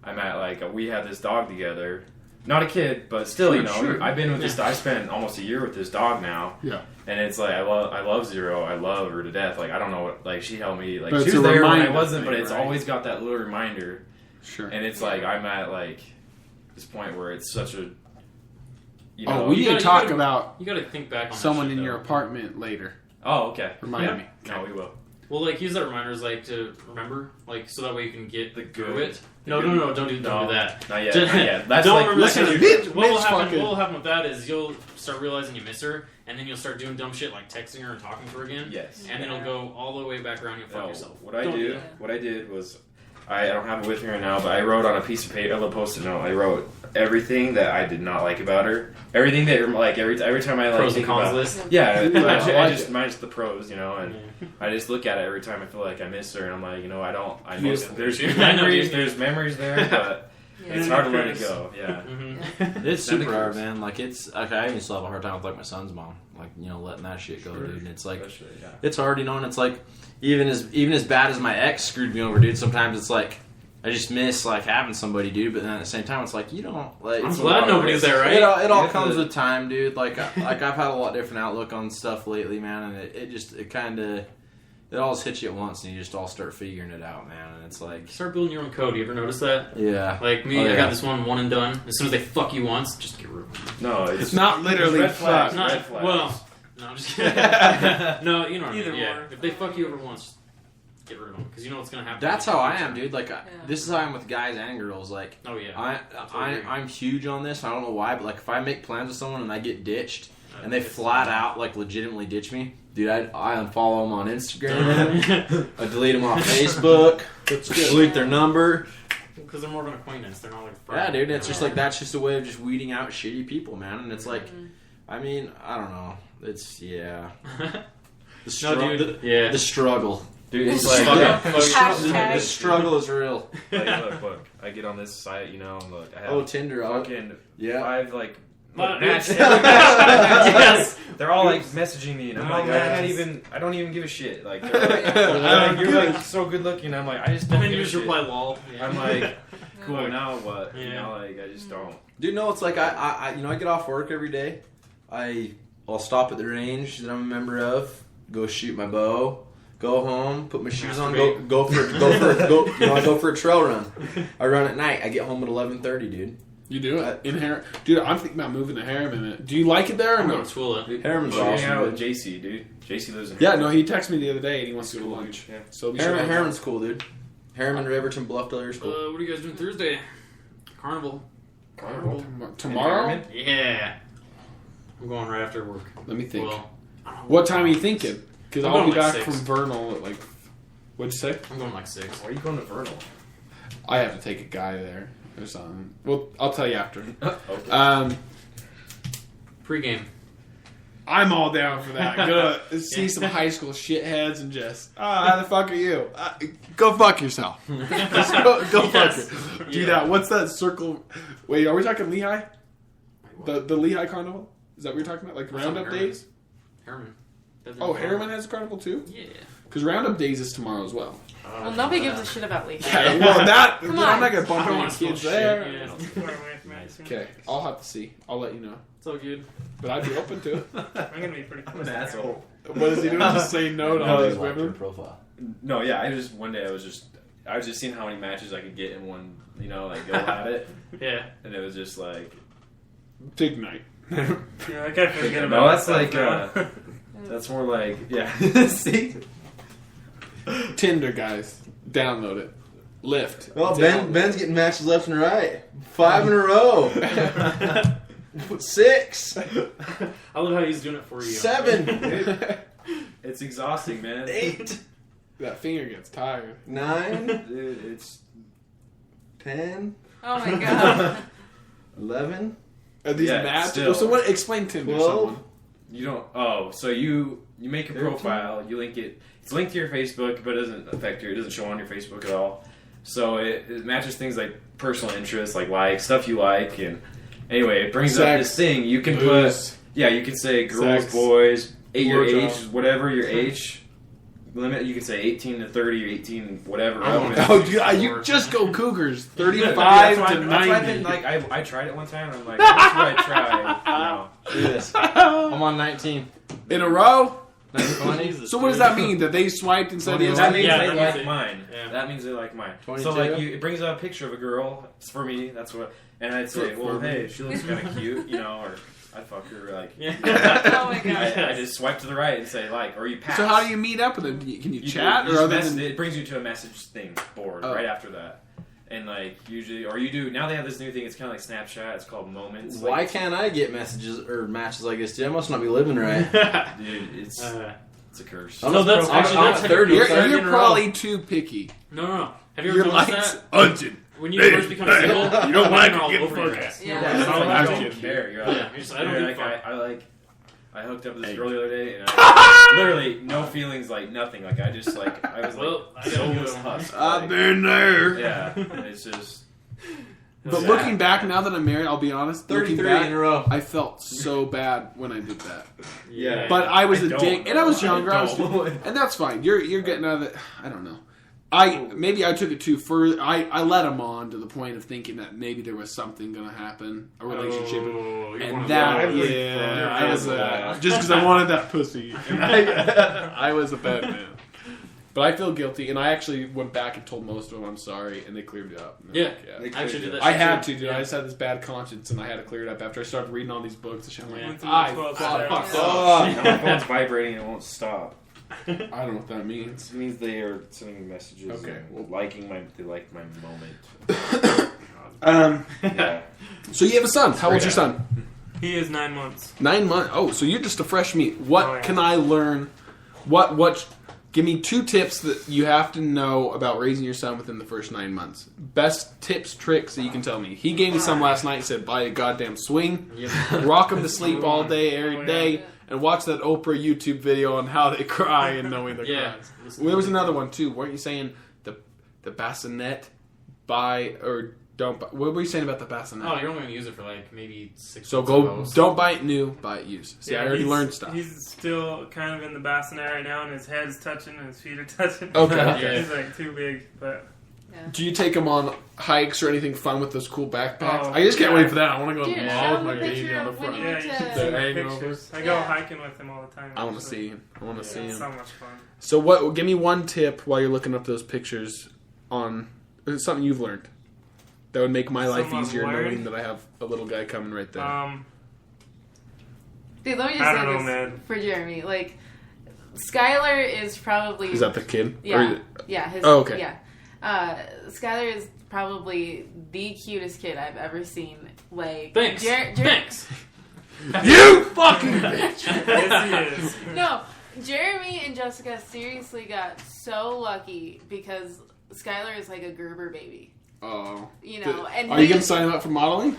N: I'm at like we had this dog together. Not a kid, but still,
F: Sure,
N: you know,
F: sure.
N: I've been with this. I spent almost a year with this dog now.
F: Yeah.
N: And it's like I love Zero. I love her to death. Like I don't know what like she helped me. Like
F: But
N: she
F: it's
N: was
F: a
N: there when I
F: reminder
N: wasn't, but
F: thing,
N: it's
F: right?
N: always got that little reminder.
F: Sure.
N: And it's like I'm at like this point where it's such a. You know,
F: Oh, we need to talk about
H: You gotta think back on
F: someone
H: that shit,
F: in
H: though.
F: your apartment later.
N: Oh, okay.
F: Remind me.
N: No, we will.
H: Well, like use that reminder as like to remember, like so that way you can get
N: The
H: through
N: good.
H: it. No, don't do that.
N: Not yet.
H: Just-
N: Not yet. That's
H: don't
N: like
H: remember
F: listen,
H: that.
F: bitch,
H: What will
F: bitch
H: happen?
F: fucking-
H: What will happen with that is you'll start realizing you miss her, and then you'll start doing dumb shit like texting her and talking to her again.
N: Yes.
H: And then it'll go all the way back around. You'll fuck
N: No,
H: yourself.
N: what I
H: Don't do
N: did,
H: that.
N: what I did was, I don't have it with me right now, but I wrote on a piece of paper, a little post-it note. I wrote everything that I did not like about her. Everything that like every time I like
H: Pros and
N: think
H: cons
N: about,
H: list?
N: Yeah,
F: I
N: I
F: like
N: just
F: it.
N: minus the pros, you know, and I just look at it every time I feel like I miss her, and I'm like, you know, I know there's
H: I know,
N: memories,
H: dude.
N: there's memories there, but it's hard to let it go. Yeah.
G: It's
N: Santa
G: super hard,
N: Cruz.
G: man. Like it's okay. I even still have a hard time with like my son's mom, like you know, letting that shit go, dude. And it's like
N: Especially, yeah.
G: it's hard, you know. And it's like even as bad as my ex screwed me over, dude. Sometimes it's like I just miss like having somebody, dude. But then at the same time, it's like you don't like.
H: I'm
G: it's
H: glad nobody's there, right?
G: It all
N: Yeah.
G: comes with time, dude. Like I've had a lot different outlook on stuff lately, man. And it kind of it all hits you at once, and you just all start figuring it out, man. And it's like
H: Start building your own code. You ever notice that?
G: yeah,
H: Like me,
G: Oh,
H: I
G: yeah.
H: got this one and done. As soon as they fuck you once, just get rid of them.
N: No, it's
F: Not literally
N: red flags.
F: fuck.
N: Red flags.
H: Well, no, I'm just kidding. No, you know what I
K: Either
H: mean. Yeah.
K: or.
H: If they fuck you over once, just get rid of them because you know what's gonna happen.
G: that's how I am, dude. Like this is how I'm with guys and girls. Like
H: Oh yeah.
G: I'm huge on this. I don't know why, but like if I make plans with someone and I get ditched and they flat out like legitimately ditch me, dude, I unfollow them on Instagram. I delete them off Facebook. Delete their number.
H: Because they're more of an acquaintance. They're not like a
G: Yeah,
H: friend.
G: dude. It's just like that's just a way of just weeding out shitty people, man. And it's like, I mean, I don't know. It's yeah. The
H: No, dude. Yeah.
G: The struggle.
N: Dude, it's
H: Fuck
N: like
H: up.
G: The struggle is real.
N: like, look, I get on this site, you know, and look, I have
G: Oh, Tinder.
N: fucking
G: Yeah.
N: 5 like
H: But-
N: match.
H: Yes.
N: They're all like messaging me, and I'm
K: Oh,
N: like,
K: yes.
N: I don't even give a shit. Like, they're like, you're like so good looking. I'm like, I just
H: And
N: don't
H: then
N: give
H: you
N: a
H: just
N: shit.
H: reply lol. Yeah.
N: I'm like, cool,
H: Fuck.
N: now what? You
H: Yeah.
N: know, like I just don't.
G: Dude, no, it's like I you know, I get off work every day. I'll stop at the range that I'm a member of, go shoot my bow, go home, put my shoes on, go for a trail run. I run at night. I get home at 11:30, dude.
F: You do it in Harriman, dude. I'm thinking about moving to Harriman. Do you like it there or
H: I'm
F: no?
H: going to Twila.
G: Harriman's
N: Go hang
G: awesome.
N: out with
G: Dude.
N: JC, dude. JC lives in.
F: Yeah, no. He texted me the other day and he wants to go to lunch.
N: Yeah.
F: So we should.
G: Harriman's cool, dude. Harriman, Riverton, Bluffdale is cool.
H: What are you guys doing Thursday? Carnival.
F: Tomorrow?
H: Yeah. I'm going right after work.
F: Let me think.
H: Well,
F: What time are you thinking? Because
H: I'm
F: I'll be
H: going like
F: back
H: 6.
F: from Vernal at like. What'd you say?
H: I'm going like 6.
N: Why are you going to Vernal?
F: I have to take a guy there or something. Well, I'll tell you after.
N: Okay.
H: Pre-game.
F: I'm all down for that. Go see some high school shitheads and just, how the fuck are you? Go fuck yourself. Just go fuck
H: Yes.
F: it. Do
H: Yeah.
F: that. What's that circle? Wait, are we talking Lehigh? The Lehigh Carnival? Is that what you're talking about? Like Roundup
H: Harriman.
F: Days?
H: Harriman.
F: Oh, Harriman has a carnival too?
H: Yeah.
F: Because Roundup Days is tomorrow as well.
I: Well, nobody gives a shit about Lehigh.
F: Okay, well, that
I: Come
F: I'm
I: on.
F: not gonna bump
H: I don't
F: any
H: want to
F: kids
H: shit.
F: there.
H: Yeah.
F: Okay, I'll have to see. I'll let you know.
H: It's all good.
F: But I'd be open to it.
K: I'm gonna be pretty close.
N: I'm an asshole.
F: What is he doing? Just saying no to all these women?
G: Profile.
N: No, yeah. One day I was just seeing how many matches I could get in one. You know, like go at it,
H: Yeah.
N: and it was just like.
F: Big night.
K: Yeah, I can't forget about
N: No, that's
K: myself
N: like.
K: now.
N: That's more like yeah. See.
F: Tinder, guys. Download it. Lift.
G: Well, Ben's getting matches left and right. 5 in a row. 6.
H: I love how he's doing it for you.
G: 7.
N: It's exhausting, man.
G: 8.
F: That finger gets tired.
G: 9.
N: Dude, it's
G: 10.
I: Oh my god.
G: 11.
F: Are these
N: Yeah,
F: matches?
N: still.
F: So what? Explain to me.
G: 12.
F: Someone.
N: You don't. Oh, so you make a
G: 13?
N: profile. You link it. It's linked to your Facebook, but it doesn't affect your. It doesn't show on your Facebook at all. So it matches things like personal interests, like stuff you like, and anyway, it brings up this thing. You can
F: Booze.
N: put. Yeah, you can say girls,
F: Sex.
N: boys, your
F: Blowjob.
N: age, whatever your age limit. You can say 18 to 30 or 18, whatever.
F: Oh, dude, you just go Cougars. 35
N: That's why
F: to
N: I've
F: 90.
N: been, like, I tried it one time, and I'm like, what should I try? No.
G: Do this. I'm on 19.
F: In a row?
N: Jesus,
F: So what does that mean? That they swiped and said
N: That means
H: Yeah,
N: they
H: that
N: like
H: means
N: mine.
H: yeah.
N: That means they like mine.
G: 22?
N: So like, it brings up a picture of a girl. It's for me. That's what. And I'd say, well, hey, she looks kind of cute, or I'd fuck her. Like,
I: Oh my god.
N: I just swipe to the right and say like, or you pass.
F: So how do you meet up with them? Can you chat?
N: You
F: Or
N: just
F: other
N: mess-
F: than...
N: it brings you to a message thing board
F: Oh.
N: right after that. And like usually, or you do now they have this new thing. It's kind of like Snapchat. It's called Moments.
G: Why can't I get messages or matches like this, dude? I must not be living right.
N: Dude, it's a curse.
H: No, that's actually
G: I'm
H: that's
G: 30.
F: You're probably too picky.
H: No. Have you ever
F: Your
H: noticed
F: lights
H: that?
F: unted.
H: When you first become single,
F: You don't like
H: all
F: to get
H: over your
F: fucked.
H: ass.
I: Yeah.
N: Yeah, it's
F: I'm
N: like, you
F: kidding.
N: don't care. You're
H: Yeah,
N: like,
H: you're just, I don't give a fuck.
N: I hooked up with this girl the other day, and I, literally no feelings, like nothing. Like I just like I was
H: Well, I
N: like
H: gotta
N: soulless
H: go.
N: husk.
F: I've
N: Like,
F: been there.
N: yeah, it's just.
F: But
N: sad.
F: looking back, now that I'm married, I'll be honest.
G: 33
F: looking back,
G: in a row.
F: I felt so bad when I did that.
N: Yeah,
F: But I was a
N: don't
F: dick, and I was
N: know.
F: younger. I was,
N: don't.
F: and that's fine. You're getting out of it. I don't know. Maybe I took it too further. I led him on to the point of thinking that maybe there was something going to happen, a relationship, and that I was just because I wanted that pussy, and I was a bad man. But I feel guilty, and I actually went back and told most of them I'm sorry, and they cleared it up.
H: Yeah,
F: They
H: I actually did that.
F: I
H: shit
F: had
H: too.
F: to, dude. I just had this bad conscience, and I had to clear it up after I started reading all these books. And shit. I'm like,
K: Went through
F: I
K: the 12
F: fucked
K: steps.
F: up.
N: My phone's vibrating and it won't stop.
F: I don't know what that means.
N: It means they are sending messages.
F: Okay.
N: And they like my moment. Yeah.
F: So you have a son. How old's your son?
K: He is 9 months.
F: 9 months. Oh, so you're just a fresh meat. What
K: Oh, yeah.
F: can I learn? What? Give me 2 tips that you have to know about raising your son within the first 9 months. Best tips, tricks that you can tell me. He gave me some last night. He said, buy a goddamn swing, rock him to sleep all day, every day, and watch that Oprah YouTube video on how they cry and knowing they're
H: Yeah.
F: crying. Well, there was another one too. Weren't you saying the bassinet, buy or don't buy? What were you saying about the bassinet?
H: Oh, you're only going to use it for like maybe 6
F: So
H: months
F: go,
H: at most.
F: don't buy it new, buy it used. See,
K: Yeah,
F: I already
K: he's-
F: learned stuff.
K: He's still kind of in the bassinet right now, and his head's touching, and his feet are touching.
F: Okay.
K: He's like too big, but
F: Do you take him on hikes or anything fun with those cool backpacks?
K: Oh,
F: I just can't
K: yeah.
F: wait for that. I want to go to
I: Dude,
F: the
I: show
F: mall with
I: him
F: my
I: a
F: baby
I: picture
F: on the
I: of when
F: front.
I: you
K: yeah, you
I: to-
K: should see
F: The
K: my
F: angles.
K: pictures. I go
I: Yeah.
K: hiking with him all the time.
F: I want to
K: actually.
F: see him. I want to see
K: It's
F: him.
K: so much fun.
F: So what? Give me one tip while you're looking up those pictures on something you've learned that would make my life
K: Something I've
F: easier
K: learned?
F: knowing that I have a little guy coming right there.
I: Dude, let me just
K: I
I: say
K: don't know,
I: this
K: man.
I: for Jeremy. Like, Skylar is probably...
F: Is that the kid?
I: Yeah.
F: Or-
I: Yeah. His,
F: Oh, okay.
I: Yeah. Skylar is probably the cutest kid I've ever seen. Like,
H: Thanks. Thanks.
F: You fucking bitch!
K: Yes, he is.
I: No, Jeremy and Jessica seriously got so lucky because Skylar is like a Gerber baby.
F: Oh.
I: You know, and
F: Are you
I: he-
F: going to sign him up for modeling?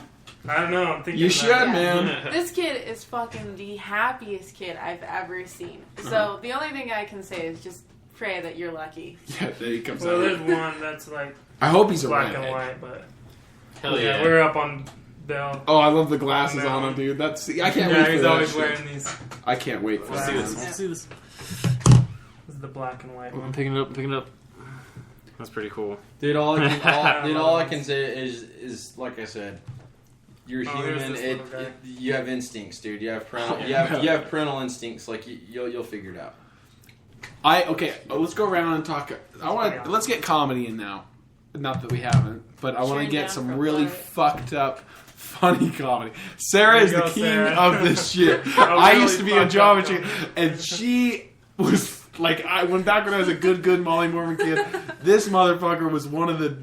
K: I don't know. I'm thinking
F: You
K: about
F: should,
K: it.
F: man.
I: This kid is fucking the happiest kid I've ever seen.
F: Uh-huh.
I: So the only thing I can say is just pray that you're lucky.
F: Yeah, there he comes
K: Well, there's
F: out.
K: one that's like
F: I hope he's a
K: black
F: redhead.
K: and white, but
H: Hell
K: yeah,
H: yeah.
K: we're up on Bell.
F: Oh, I love the glasses
K: No.
F: on him, dude. I can't wait
K: Yeah,
F: for
K: he's
F: that
K: always
F: shit.
K: wearing these.
F: I can't wait for
K: Let's
F: that.
K: see this.
H: Let's see this.
K: This is the black and white
H: I'm
K: one.
H: picking it up. That's pretty cool.
G: Dude, all I can say is like I said, you're
K: Oh, here's
G: human.
K: this little guy.
G: You have instincts, dude. You have parental instincts. Like you'll figure it out.
F: Let's go around and talk. Let's get comedy in now. Not that we haven't, but I want to
I: Churn
F: get
I: Down
F: some
I: For
F: really
I: What?
F: fucked up, funny comedy. Sarah is
K: There
F: the
K: you go,
F: king
K: Sarah.
F: of this shit.
K: A
F: I
K: really
F: used to be a
K: fucked
F: drama
K: up
F: chick,
K: comedy.
F: and she was. Like, when I was a good Molly Mormon kid, this motherfucker was one of the...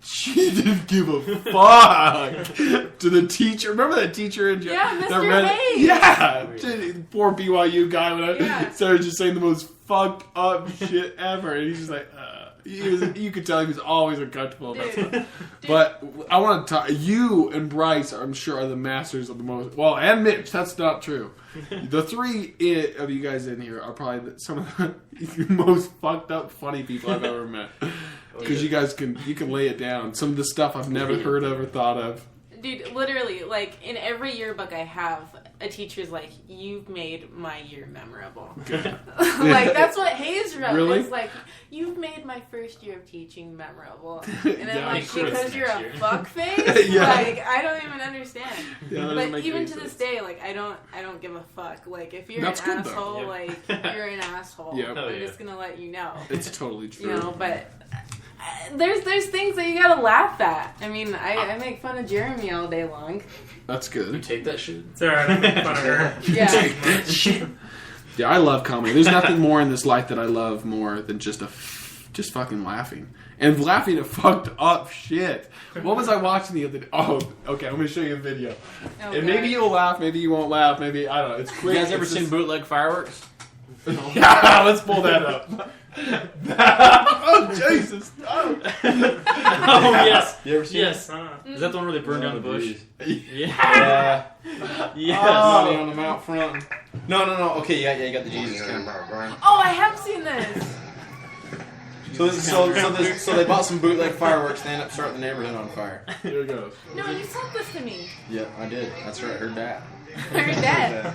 F: She didn't give a fuck to the teacher. Remember that teacher in
I: Mr. Hayes.
F: Yeah, poor BYU guy when I started just saying the most fucked up shit ever, and he's just like, you could tell he was always uncomfortable about stuff. But I want to talk. You and Bryce, I'm sure, are the masters of the most. Well, and Mitch. That's not true. The three of you guys in here are probably some of the most fucked up, funny people I've ever met. Because you guys can lay it down. Some of the stuff I've never heard of or thought of.
I: Dude, literally, like, in every yearbook I have, a teacher's like, you've made my year memorable.
F: Okay.
I: Like, that's what Hayes wrote.
F: Really?
I: It's like, you've made my first year of teaching memorable. And I'm like, because you're a fuckface?
F: Yeah.
I: Like, I don't even understand.
F: Yeah,
I: but even to this day, like, I don't give a fuck. Like, if you're
F: That's
I: an
F: good, though.
I: asshole,
F: Yeah.
I: like, you're an asshole.
F: Yeah.
I: I'm just gonna let you know.
F: It's totally true.
I: You know, but... There's things that you gotta laugh at. I mean, I make fun of Jeremy all day long.
F: That's good.
H: You take that shit.
K: It's alright, I make fun of her.
I: Yeah.
F: Take that shit. Yeah, I love comedy. There's nothing more in this life that I love more than just fucking laughing. And laughing at fucked up shit. What was I watching the other day? Oh, okay, I'm gonna show you a video.
I: Oh,
F: and maybe
I: God.
F: you'll laugh, maybe you won't laugh, maybe, I don't know. It's quick.
G: You guys ever seen bootleg fireworks?
F: Yeah, let's pull that up. Oh, Jesus. Oh,
H: yes.
G: You ever seen
H: Yes.
K: Huh.
H: Is that the one where they burn down the bush?
G: Yeah.
H: Yes.
G: Money on them out front. No. Okay, yeah, you got the Jesus camera.
I: Oh, I have seen this.
G: So they bought some bootleg fireworks and they ended up starting the neighborhood on fire.
F: Here it goes.
I: No, you sent this to me.
G: Yeah, I did. That's right. I heard that.
I: I heard that.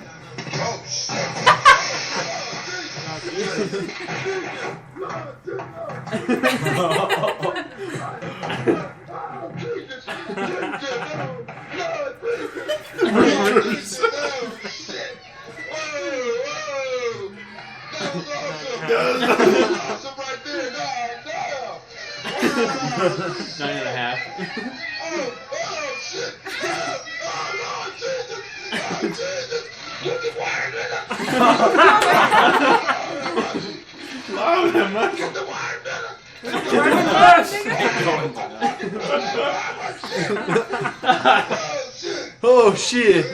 H: Nine and a half.
F: Loud him up.
G: Oh shit!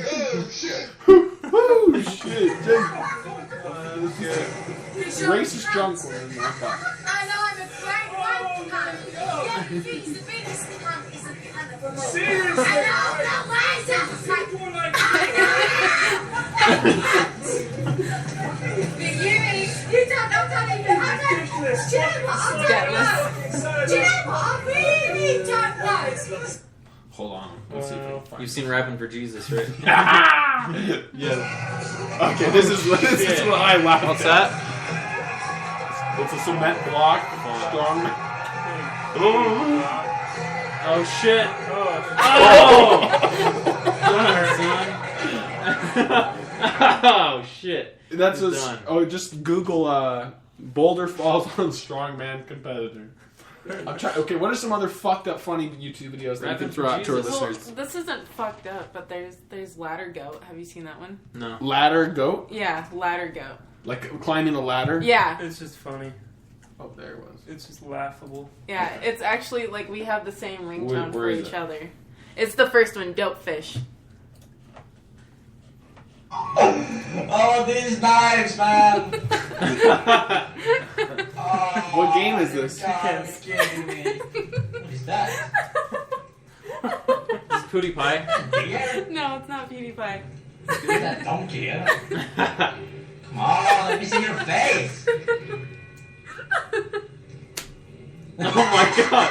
F: Oh shit! Racist junk one in my car.
A: I know I'm a great one cunt. Yeah, he's the biggest cunt is a cunt of them all.
K: Seriously?
A: I know, no way, sounds like... You don't even... Do you know what? Do you know what? I really don't know.
N: Hold on. Let's see if I can find
H: You've seen Rapping for Jesus, right?
F: Yeah. Okay, this is what I laugh.
H: What's that?
F: It's a cement block, strong.
H: Oh shit! Oh shit!
F: That's
H: He's
F: a,
H: done.
F: just Google Boulder Falls on strongman competitor. I'm trying. Okay, what are some other fucked up funny YouTube videos that you can throw out to our listeners?
I: Well, this isn't fucked up, but there's Ladder Goat. Have you seen that one?
H: No.
F: Ladder goat?
I: Yeah, Ladder Goat.
F: Like climbing a ladder?
I: Yeah.
K: It's just funny.
F: Oh, there it was.
K: It's just laughable.
I: Yeah, it's actually like we have the same ringtone
F: Where
I: for
F: is
I: each
F: it?
I: other. It's the first one, Dope Fish.
O: Oh, these knives, man!
F: What game is this?
O: God, it's killing me. What is that?
H: Is it Pootie Pie?
I: No, it's not PewDiePie.
O: Is that donkey, huh? Come on, let me see your face!
H: Oh my god!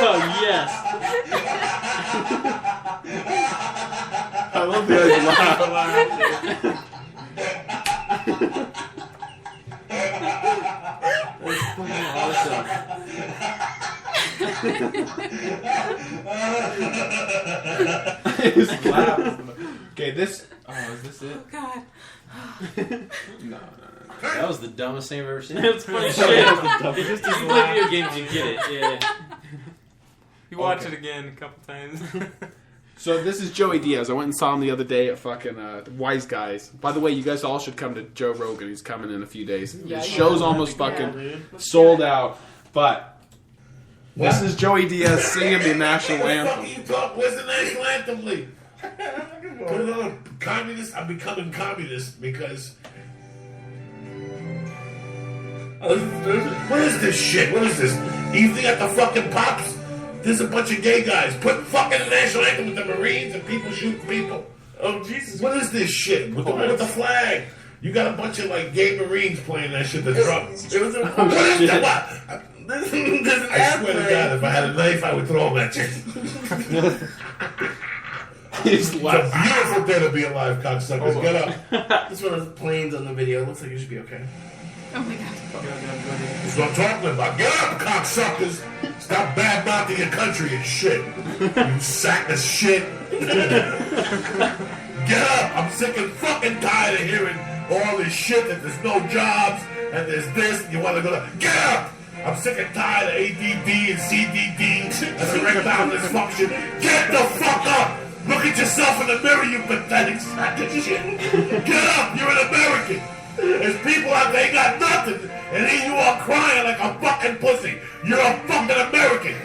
H: Oh yes!
F: I love the guys laugh.
H: That's fucking awesome.
F: Just laugh. Okay, this. Oh, is this it?
I: Oh god.
F: No.
G: That was the dumbest thing I've ever seen.
H: That's funny shit.
K: It just
H: You
K: is
H: play video games, you get it. Yeah.
K: You watch
F: Okay.
K: it again a couple times.
F: So this is Joey Diaz. I went and saw him the other day at fucking Wise Guys. By the way, you guys all should come to Joe Rogan. He's coming in a few days. His show's almost fucking sold out. But this is Joey Diaz singing the national anthem.
P: What the fuck you talk? Where's the national anthem league? Put it on communist. I'm becoming communist because. What is this shit? What is this? Evening at the fucking Pops? There's a bunch of gay guys. Put fucking the national anthem with the Marines and people shooting people. Oh, Jesus. What is this shit? With the flag. You got a bunch of, like, gay Marines playing that shit. The drum. What is that? I swear to God, if I had a knife, I would throw him at you. It's a beautiful day to be alive, cocksuckers. Get up.
Q: This one of the planes on the video. Looks like it should be okay.
I: Oh my God.
P: That's what I'm talking about. Get up, cocksuckers. Stop bad-mouthing your country and shit. You sack of shit. Get up. I'm sick and fucking tired of hearing all this shit that there's no jobs and there's this and you want to go to... Get up. I'm sick and tired of ADD and CDD and erectile dysfunction. Get the fuck up. Look at yourself in the mirror, you pathetic sack of shit. Get up. You're an American. There's people out there, they got nothing, and then you are crying like a fucking pussy. You're a fucking American.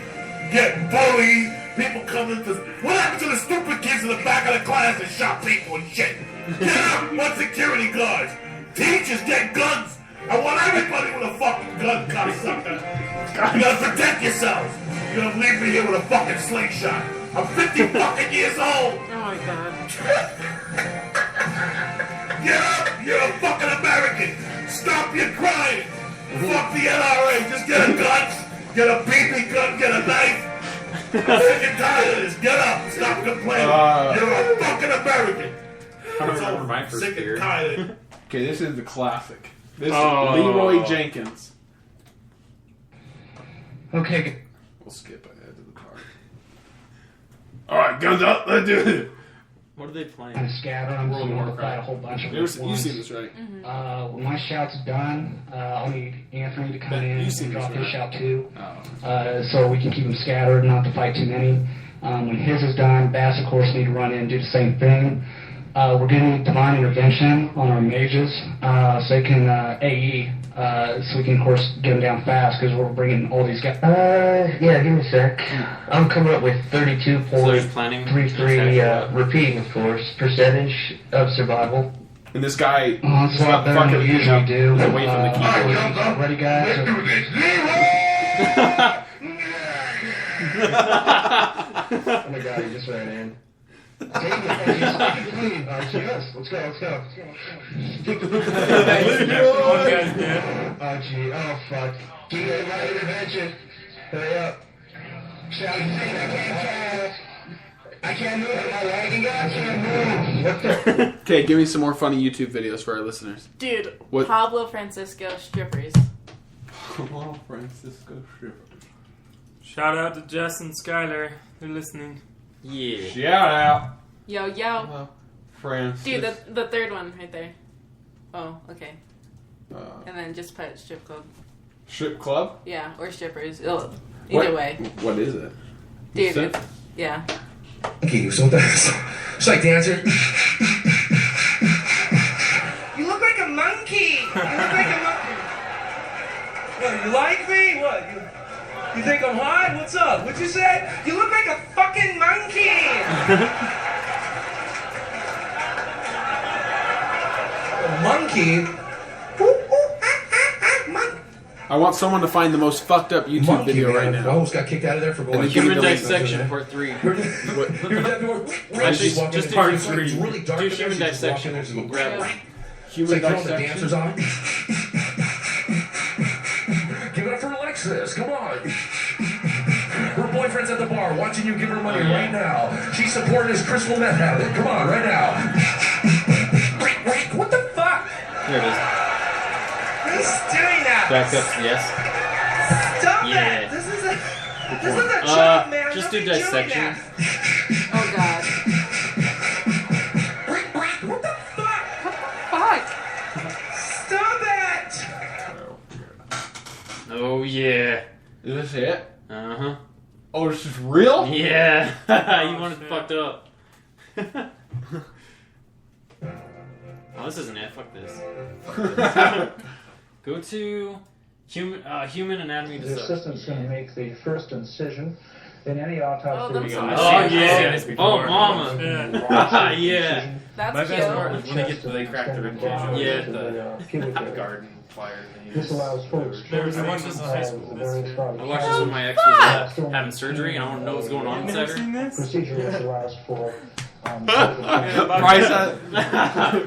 P: Getting bullied, people coming to... What happened to the stupid kids in the back of the class that shot people and shit? Get up, what security guards? Teachers get guns. I want everybody with a fucking gun, cocksucker. You gotta protect yourselves. You're gonna leave me here with a fucking slingshot. I'm 50 fucking years old.
I: Oh my God.
P: Get up! You're a fucking American! Stop your crying! Fuck the NRA! Just get a gun! Get a BB gun! Get a knife! I'm sick and tired of this! Get up! Stop complaining! You're a fucking American!
F: I remember my first
P: sick
F: beer.
P: and tired of it.
F: Okay, this is the classic. This is Leroy Jenkins.
O: Okay.
F: We'll skip ahead to the part. Alright, guns up! Let's do it!
H: What are they playing?
O: And scatter them, so we'll fight a whole bunch of them.
F: You've seen this, right?
O: When my shout's done, I'll need Anthony to come in and drop his shout too. So we can keep them scattered, not to fight too many. When his is done, Bass, of course, need to run in and do the same thing. We're getting divine intervention on our mages, so they can AE, so we can, of course, get them down fast, because we're bringing all these guys. Yeah, give me a sec. I'm coming up with 32.33, repeating, of course, percentage of survival.
F: And this guy,
O: that's a lot better than we usually do.
F: Away from the keyboard.
O: Ready, guys? Oh my God, he just ran in. Let's go. Oh, gee. Oh, fuck. Keep it right intervention. Hurry up. I can't move. I'm lagging out. I can't move.
F: Okay, give me some more funny YouTube videos for our listeners.
I: Dude,
F: What?
I: Pablo Francisco strippers.
F: Pablo Francisco strippers.
K: Shout out to Jess and Skylar. They're listening.
H: Yeah.
F: Shout out.
I: Yo.
F: Francis.
I: Dude, the third one right there. Oh, okay. And then just put strip club.
F: Strip club?
I: Yeah, or strippers. Either
F: What-
I: way.
F: What is it?
I: Dude,
F: Sip?
I: yeah.
P: Okay, so that's... It's like dancer.
Q: You look like a monkey. What, you like me? What? You think I'm hot? What's up? What'd you say? You look like a fucking monkey. Monkey?
F: I want someone to find the most fucked up YouTube video right now.
P: I almost got kicked out of there for going.
H: Human dissection, part 3. Just do part 3.
P: It's really dark.
H: Do human dissection. We'll grab it.
P: Human dissection. The dancers on. Give it up for Alexis. Come on. Her boyfriend's at the bar watching you give her money right now. She's supporting his crystal meth habit. Come on, right now. Wait, what the fuck?
H: There it is.
Q: Who's doing that?
H: Back up, yes.
Q: Stop
H: Yeah.
Q: that! This is a job, man.
H: Just
Q: Don't
H: do
Q: be doing
H: dissection.
Q: that.
I: Oh, God.
Q: What the fuck?
I: Fuck.
Q: Stop it!
H: Oh, yeah.
F: Is this it?
H: Uh-huh.
F: Oh, it's just real?
H: Yeah. You want it fucked up. Oh, this isn't it. Fuck this. Go to human anatomy.
O: The assistant's going to make the first incision in any autopsy.
H: Yeah. Oh, mama. Yeah.
I: That's
N: my
I: cute.
N: best part was when they cracked the rib cage.
H: Yeah.
N: The garden fire thing.
O: This allows full
N: I watched this in high school.
H: I watched this when my ex was having surgery and I don't know what's going on inside her.
O: Procedure which allows for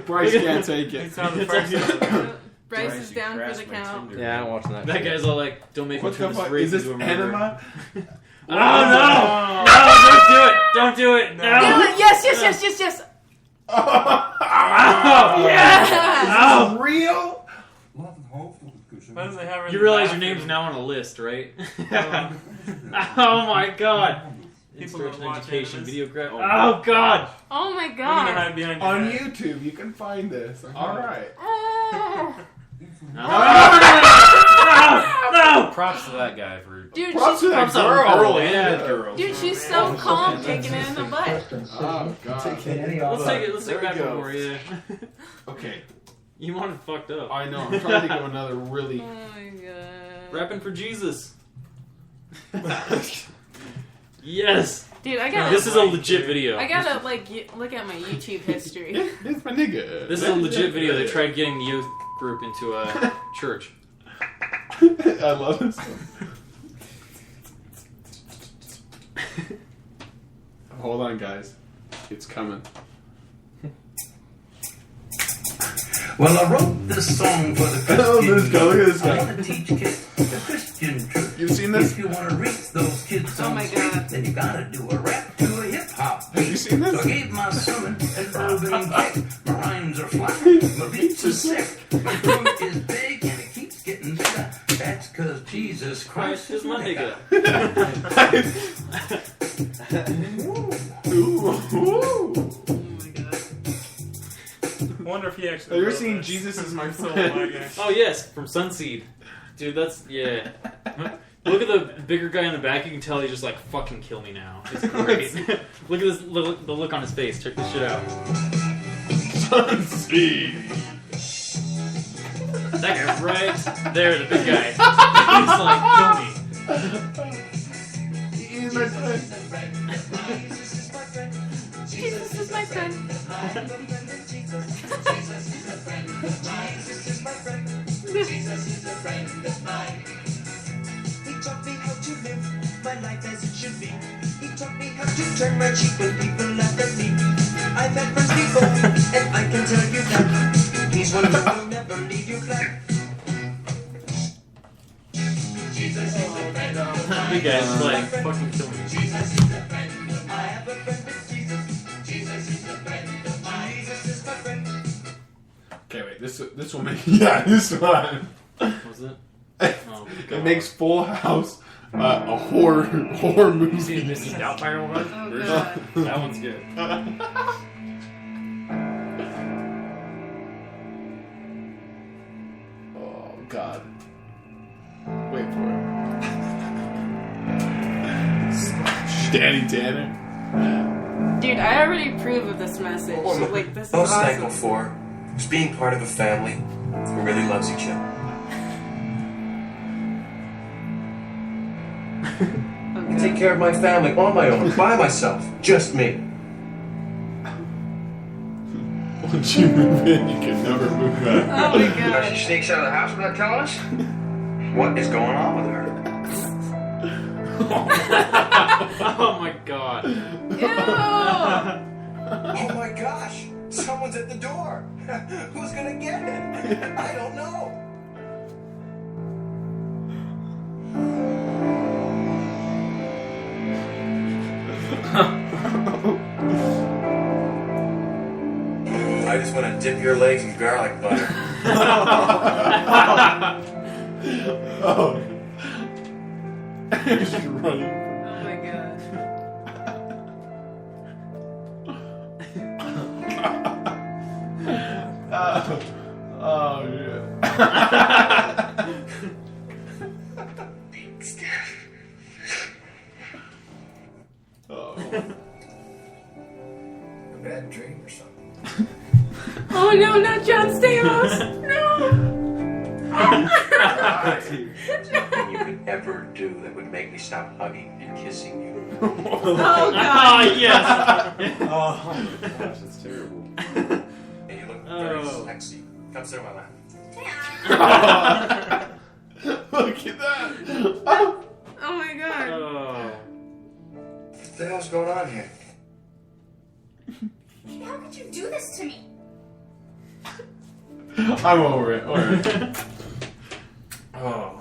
F: Bryce can't take it.
I: Bryce is down for the count.
G: Yeah, I'm watching that.
H: That guy's all like, "Don't make me turn this
F: fuck?
H: rape
F: Is this
H: into a murder."
F: enema?
H: Oh no! No! Don't do it! No!
I: Do it! Yes!
F: Oh,
I: Yeah!
F: real?
H: You realize your name's now on a list, right? Oh my god! Instruction, education, videograph. Oh god!
I: Oh my
K: I'm gonna hide
I: god!
K: behind
F: On
K: your head.
F: YouTube, you can find this. All right.
H: No!
N: Props to that guy for.
I: Dude,
F: Props to that
I: she's
F: girl.
H: Yeah.
F: Girl.
I: dude, she's so calm taking it in the butt.
F: Oh, God.
H: Let's take it. Let's take
F: There
H: back
F: we go.
H: more. Yeah.
F: Okay.
H: You want it fucked up.
F: I know. I'm trying to think of another really.
I: Oh my god.
H: Rapping for Jesus. Yes.
I: Dude, I gotta.
H: This is a legit video.
I: I gotta look at my YouTube history.
F: It's my nigga.
H: This is a legit video. They tried getting the youth group into a church.
F: I love this. Hold on, guys. It's coming.
R: Well, I wrote this song for the
F: Oh, this guy. Look at this
R: I
F: guy.
R: want to teach kids the Christian truth.
F: You've seen this?
R: If you want to reach those kids
I: Oh
R: on
I: my
R: the street,
I: God.
R: then you gotta do a rap to a hip hop.
F: Have you seen
R: So I
F: this?
R: gave my sermon an urban kick. My rhymes are fly, my beats are sick. My throat is big and it keeps getting bigger. That's cause Jesus Christ is my nigga.
F: Ooh.
I: Oh my god.
K: I wonder if he actually.
F: Have you ever
K: wrote
F: seen
K: this.
F: Jesus is My
K: So,
F: Friend?
K: my gosh.
H: Oh yes, from Sunseed. Dude, that's yeah. Look at the bigger guy in the back. You can tell he's just like, "Fucking kill me now." It's great. Look at this. The look on his face. Check this shit out.
F: Sunseed.
H: That guy right there, the big guy. He's like, "Kill me."
F: He's my friend.
I: Jesus is my friend.
S: He taught me how to live my life as it should be. He taught me how to turn my cheek when people laugh at me. I've had friends before, and I can tell you that he's one who will never leave you flat. Jesus is the friend of mine.
H: Big guy's like, "Fucking kill me."
S: Jesus is the friend. I have a friend with Jesus. Jesus is the friend of mine. Jesus is my friend.
F: Okay, wait. This will make. Yeah, this one.
H: Was it? Oh,
F: It makes Full House a horror movie.
N: You seen Mrs. Doubtfire one?
I: Oh god.
N: That one's good.
F: Oh God. Wait for it. Danny Tanner.
I: Dude, I already approve of this message. Like, this is
T: Most
I: awesome.
T: thankful for is being part of a family who really loves each other. I take care of my family on my own, by myself, just me.
F: Once you move in, you can never move back.
I: Oh my god.
T: She sneaks out of the house without telling us? What is going on with her?
H: Oh my god.
I: Ew.
T: Oh my gosh! Someone's at the door! Who's gonna get it? I don't know! I just want to dip your legs in garlic butter.
F: Oh. She's running.
I: Oh my god.
F: Oh, yeah.
T: bad dream or something.
I: Oh no, not John Stamos! No!
T: Nothing you could ever do that would make me stop hugging and kissing you.
I: Oh God!
H: Yes!
N: Oh my gosh, that's terrible.
T: And you look very sexy. Come sit on my lap.
F: Look at that.
I: Oh my God!
H: Oh.
T: What the hell's going on here?
U: How could you do this to me?
F: I'm over it. All right.
N: Oh.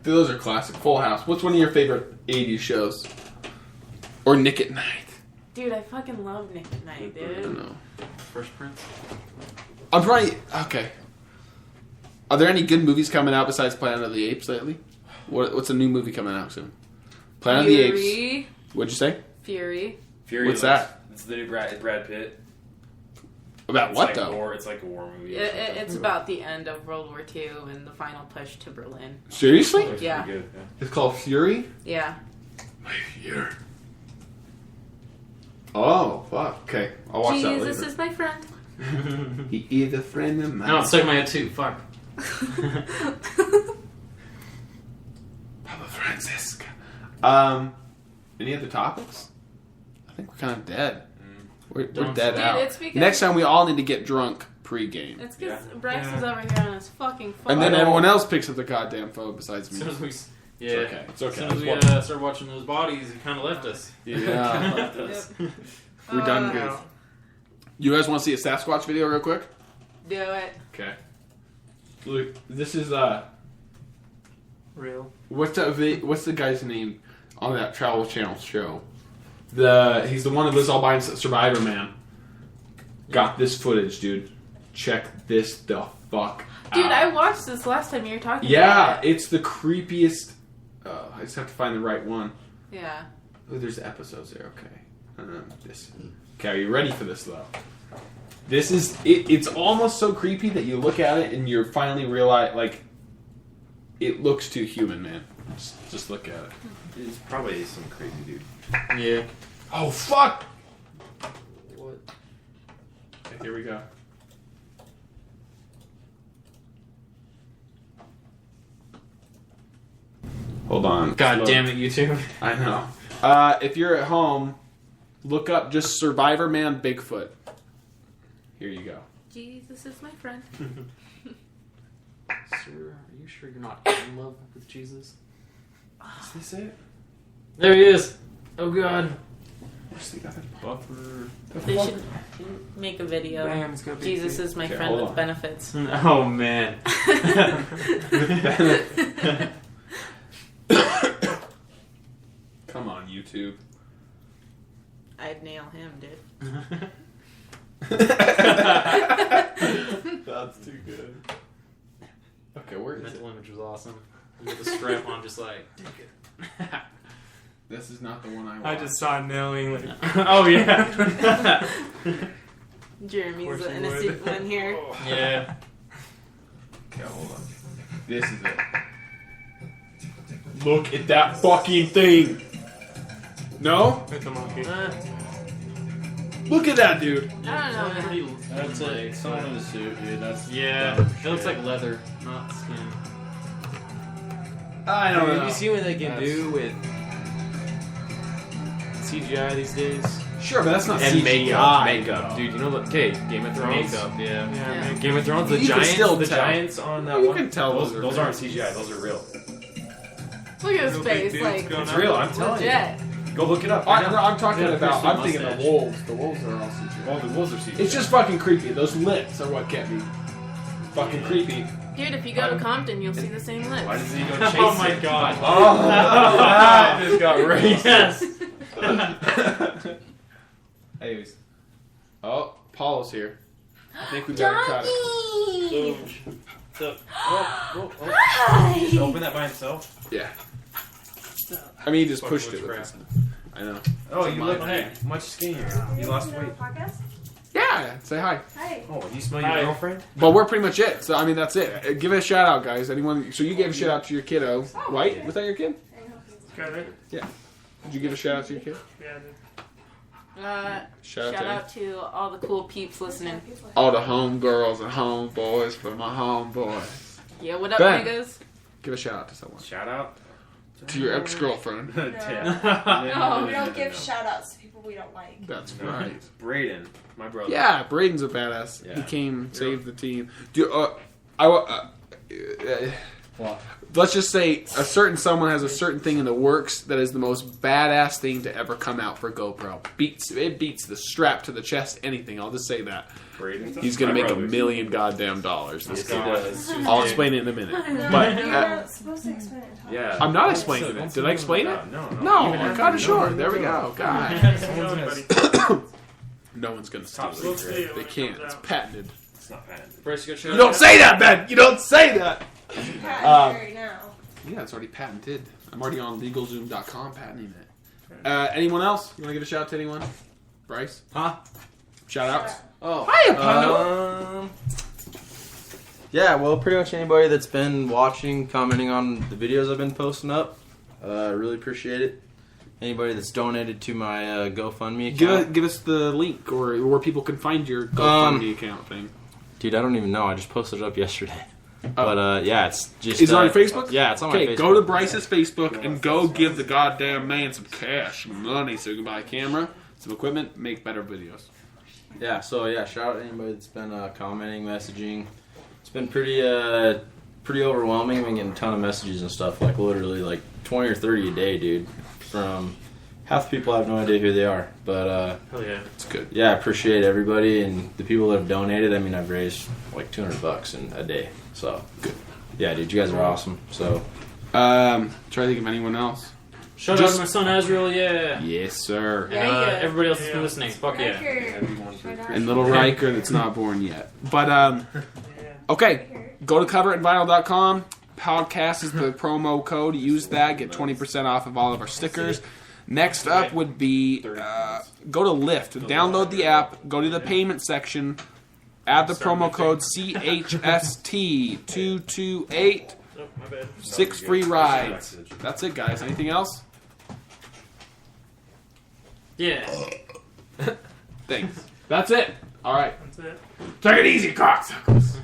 F: Dude, those are classic. Full House. What's one of your favorite 80s shows? Or Nick at Night?
I: Dude, I fucking love Nick at Night,
F: I
I: dude.
F: know.
H: Fresh Prince.
F: I'm probably... Okay. Are there any good movies coming out besides Planet of the Apes lately? What's a new movie coming out soon? Planet of the Apes.
I: Fury.
F: What'd you say?
I: Fury.
F: What's that?
N: It's the new Brad Pitt.
F: About
N: It's
F: what,
N: like
F: though?
N: War, it's like a war movie.
I: It's about the end of World War II and the final push to Berlin.
F: Seriously?
I: Yeah.
N: Good, yeah.
F: It's called Fury?
I: Yeah.
F: My fear. Oh, fuck. Okay. I'll watch that later.
I: Jesus is my friend.
F: He is a friend of mine.
H: No, it's stuck in my head too. Fuck.
F: Papa Francisca. Any other topics? I think we're kind of dead. We're dead
I: Dude,
F: out.
I: it's because-
F: Next time we all need to get drunk pre-game.
I: It's because Bryce is over here on his fucking phone.
F: And then everyone else picks up the goddamn phone besides me.
H: As soon as we,
F: It's okay. It's okay.
H: As soon as we
F: It's what-
H: started watching those bodies, he kind of left us.
F: Yeah.
H: Kinda left us.
F: We're done good. You guys want to see a Sasquatch video real quick?
I: Do it.
F: Okay. Look, this is
K: Real.
F: what's the guy's name on that Travel Channel show? He's the one that lives all by himself, Survivor Man. Got this footage, dude. Check this the fuck
I: Dude,
F: out.
I: I watched this last time you were talking
F: Yeah,
I: about it.
F: it's the creepiest. I just have to find the right one.
I: Yeah.
F: Oh, there's episodes there. Okay. Okay, are you ready for this though? This is it's almost so creepy that you look at it and you're finally realize like it looks too human, man. Just look at it.
N: It's probably some crazy dude.
F: Yeah. Oh fuck!
H: What?
F: Okay, here we go. Hold on.
H: God damn it, YouTube.
F: I know. If you're at home, look up just Survivor Man Bigfoot. Here you go.
I: Jesus is my friend.
H: Sir, are you sure you're not in love with Jesus?
F: Is this it?
H: There he is. Oh God.
F: Where's the other
N: buffer?
I: They should make a video.
K: Damn, it's gonna be
I: Jesus
K: cute.
I: is my
F: Okay,
I: friend
F: hold
I: with
F: on.
I: benefits.
H: Oh man.
F: Come on, YouTube.
I: I'd nail him, dude.
F: That's too good. Okay, where is
H: Mental
F: it?
H: image was awesome. With the strap on, just like.
F: This is not the one I want.
K: I just saw nailing. Like,
H: Oh yeah.
I: Jeremy's
K: Of course
I: the
K: you
I: innocent
K: would.
I: one here.
H: Yeah.
F: Okay, hold on. This is it. Look at that fucking thing. No?
K: with the monkey.
F: Look at that, dude.
I: I don't know, man.
N: That's like someone in a suit, dude. That's
H: Yeah.
N: dumb
H: It looks
N: shit.
H: like leather, not skin.
F: I don't
N: Dude,
F: know.
N: you see what they can
H: That's-
N: do with
H: CGI these days.
F: Sure, but that's not
N: and
F: CGI.
N: makeup, dude. You know what? Okay, Game of Thrones.
H: Makeup, yeah.
K: Yeah,
N: Game of Thrones. The
F: You can
N: giants.
F: still
N: The
F: tell.
N: giants on that
F: You
N: one.
F: can tell
N: those.
F: those are
N: Those aren't
F: fake.
N: CGI. Those are real.
I: Look at his
K: Real big
I: face,
K: dudes
I: like
K: going
N: It's
K: up.
N: real. I'm telling
I: legit.
N: you. Go look it up.
F: I'm talking
N: Yeah,
F: about.
N: Christian
F: I'm thinking the
N: mustache.
F: wolves. The wolves are all CGI.
N: Oh, the wolves are CGI.
F: It's just fucking creepy. Those lips are what kept me fucking creepy.
I: Dude, if you go to Compton, you'll see the same lips.
N: Why does he go chase
H: Oh my
N: it?
H: God.
N: Oh, that just got racist.
H: Yes.
F: Anyways. Oh, Paul's here. I think we better cut it.
H: So,
I: Hi!
N: Just open that by himself.
F: Yeah. I mean, he just
H: Fucking
F: pushed it with
H: witchcraft.
F: his. I know.
N: Oh,
F: It's
N: you
F: a
N: look
F: mind game.
N: much skinnier. You lost weight.
F: Yeah, say hi.
U: Hi.
N: Oh, you smell your
H: Hi.
N: girlfriend?
F: But we're pretty much it. So I mean, that's it. Give it a shout out, guys. Anyone? So you gave a shout out to your kiddo, right? Was that your kid?
K: Got it?
F: Yeah. Did you give a shout out to your kid?
K: Yeah, dude.
I: Shout out to all the cool peeps listening.
F: All the homegirls and homeboys for my homeboys.
I: Yeah, what up,
F: Ben,
I: niggas?
F: give a shout out to someone.
N: Shout out
F: to your ex-girlfriend.
B: No, we don't give shout outs to people we don't like.
F: That's right.
N: Braden, my brother.
F: Yeah, Braden's a badass.
N: Yeah.
F: He came, saved the team. Let's just say a certain someone has a certain thing in the works that is the most badass thing to ever come out for GoPro. It beats the strap to the chest, anything. I'll just say that.
N: Braden.
F: He's gonna make $1 million goddamn dollars. This guy. I'll explain it in a minute. But
B: You're not supposed to explain it.
N: Yeah.
F: I'm not explaining it. Did I explain it?
N: No.
F: I got it short. There we go. God. No one's gonna stop it. They can't. It's patented.
N: It's not patented.
H: Bryce, you got
F: You don't say that, Ben. You don't say that.
B: Patented right now.
F: Yeah, it's already patented. I'm already on LegalZoom.com patenting it. Anyone else? You want to give a shout out to anyone? Bryce?
G: Huh?
F: Shout outs?
G: Oh.
F: Hiya, Pando.
G: Yeah, well, pretty much anybody that's been watching, commenting on the videos I've been posting up, I really appreciate it. Anybody that's donated to my GoFundMe account.
F: Give us the link or where people can find your GoFundMe account thing.
G: Dude, I don't even know. I just posted it up yesterday. But yeah, it's just.
F: Is it on your Facebook?
G: Yeah, it's on my Facebook.
F: Okay, go to Bryce's Facebook and go give the goddamn man some cash, some money, so he can buy a camera, some equipment, make better videos.
G: Yeah, so yeah, shout out to anybody that's been commenting, messaging. It's been pretty overwhelming. I've been getting a ton of messages and stuff, like literally like 20 or 30 a day, dude. From half the people I have no idea who they are, but
H: hell yeah,
F: it's good.
G: Yeah, I appreciate everybody and the people that have donated. I mean, I've raised like $200 in a day, so good. Yeah, dude, you guys are awesome. So,
F: try to think of anyone else.
H: Shout out to my son Azrael, yeah.
F: Yes, sir.
H: And everybody else that's been listening, fuck yeah.
F: And little Riker that's not born yet. But, okay, go to coveritvinyl.com. Podcast is the promo code. Use that. Get 20% off of all of our stickers. Next up would be go to Lyft. Download the app. Go to the payment section. Add the promo code CHST228. 6 free rides. That's it, guys. Anything else?
H: Yeah.
F: Thanks. That's it. All right.
K: That's it.
F: Take it easy, cocksuckers.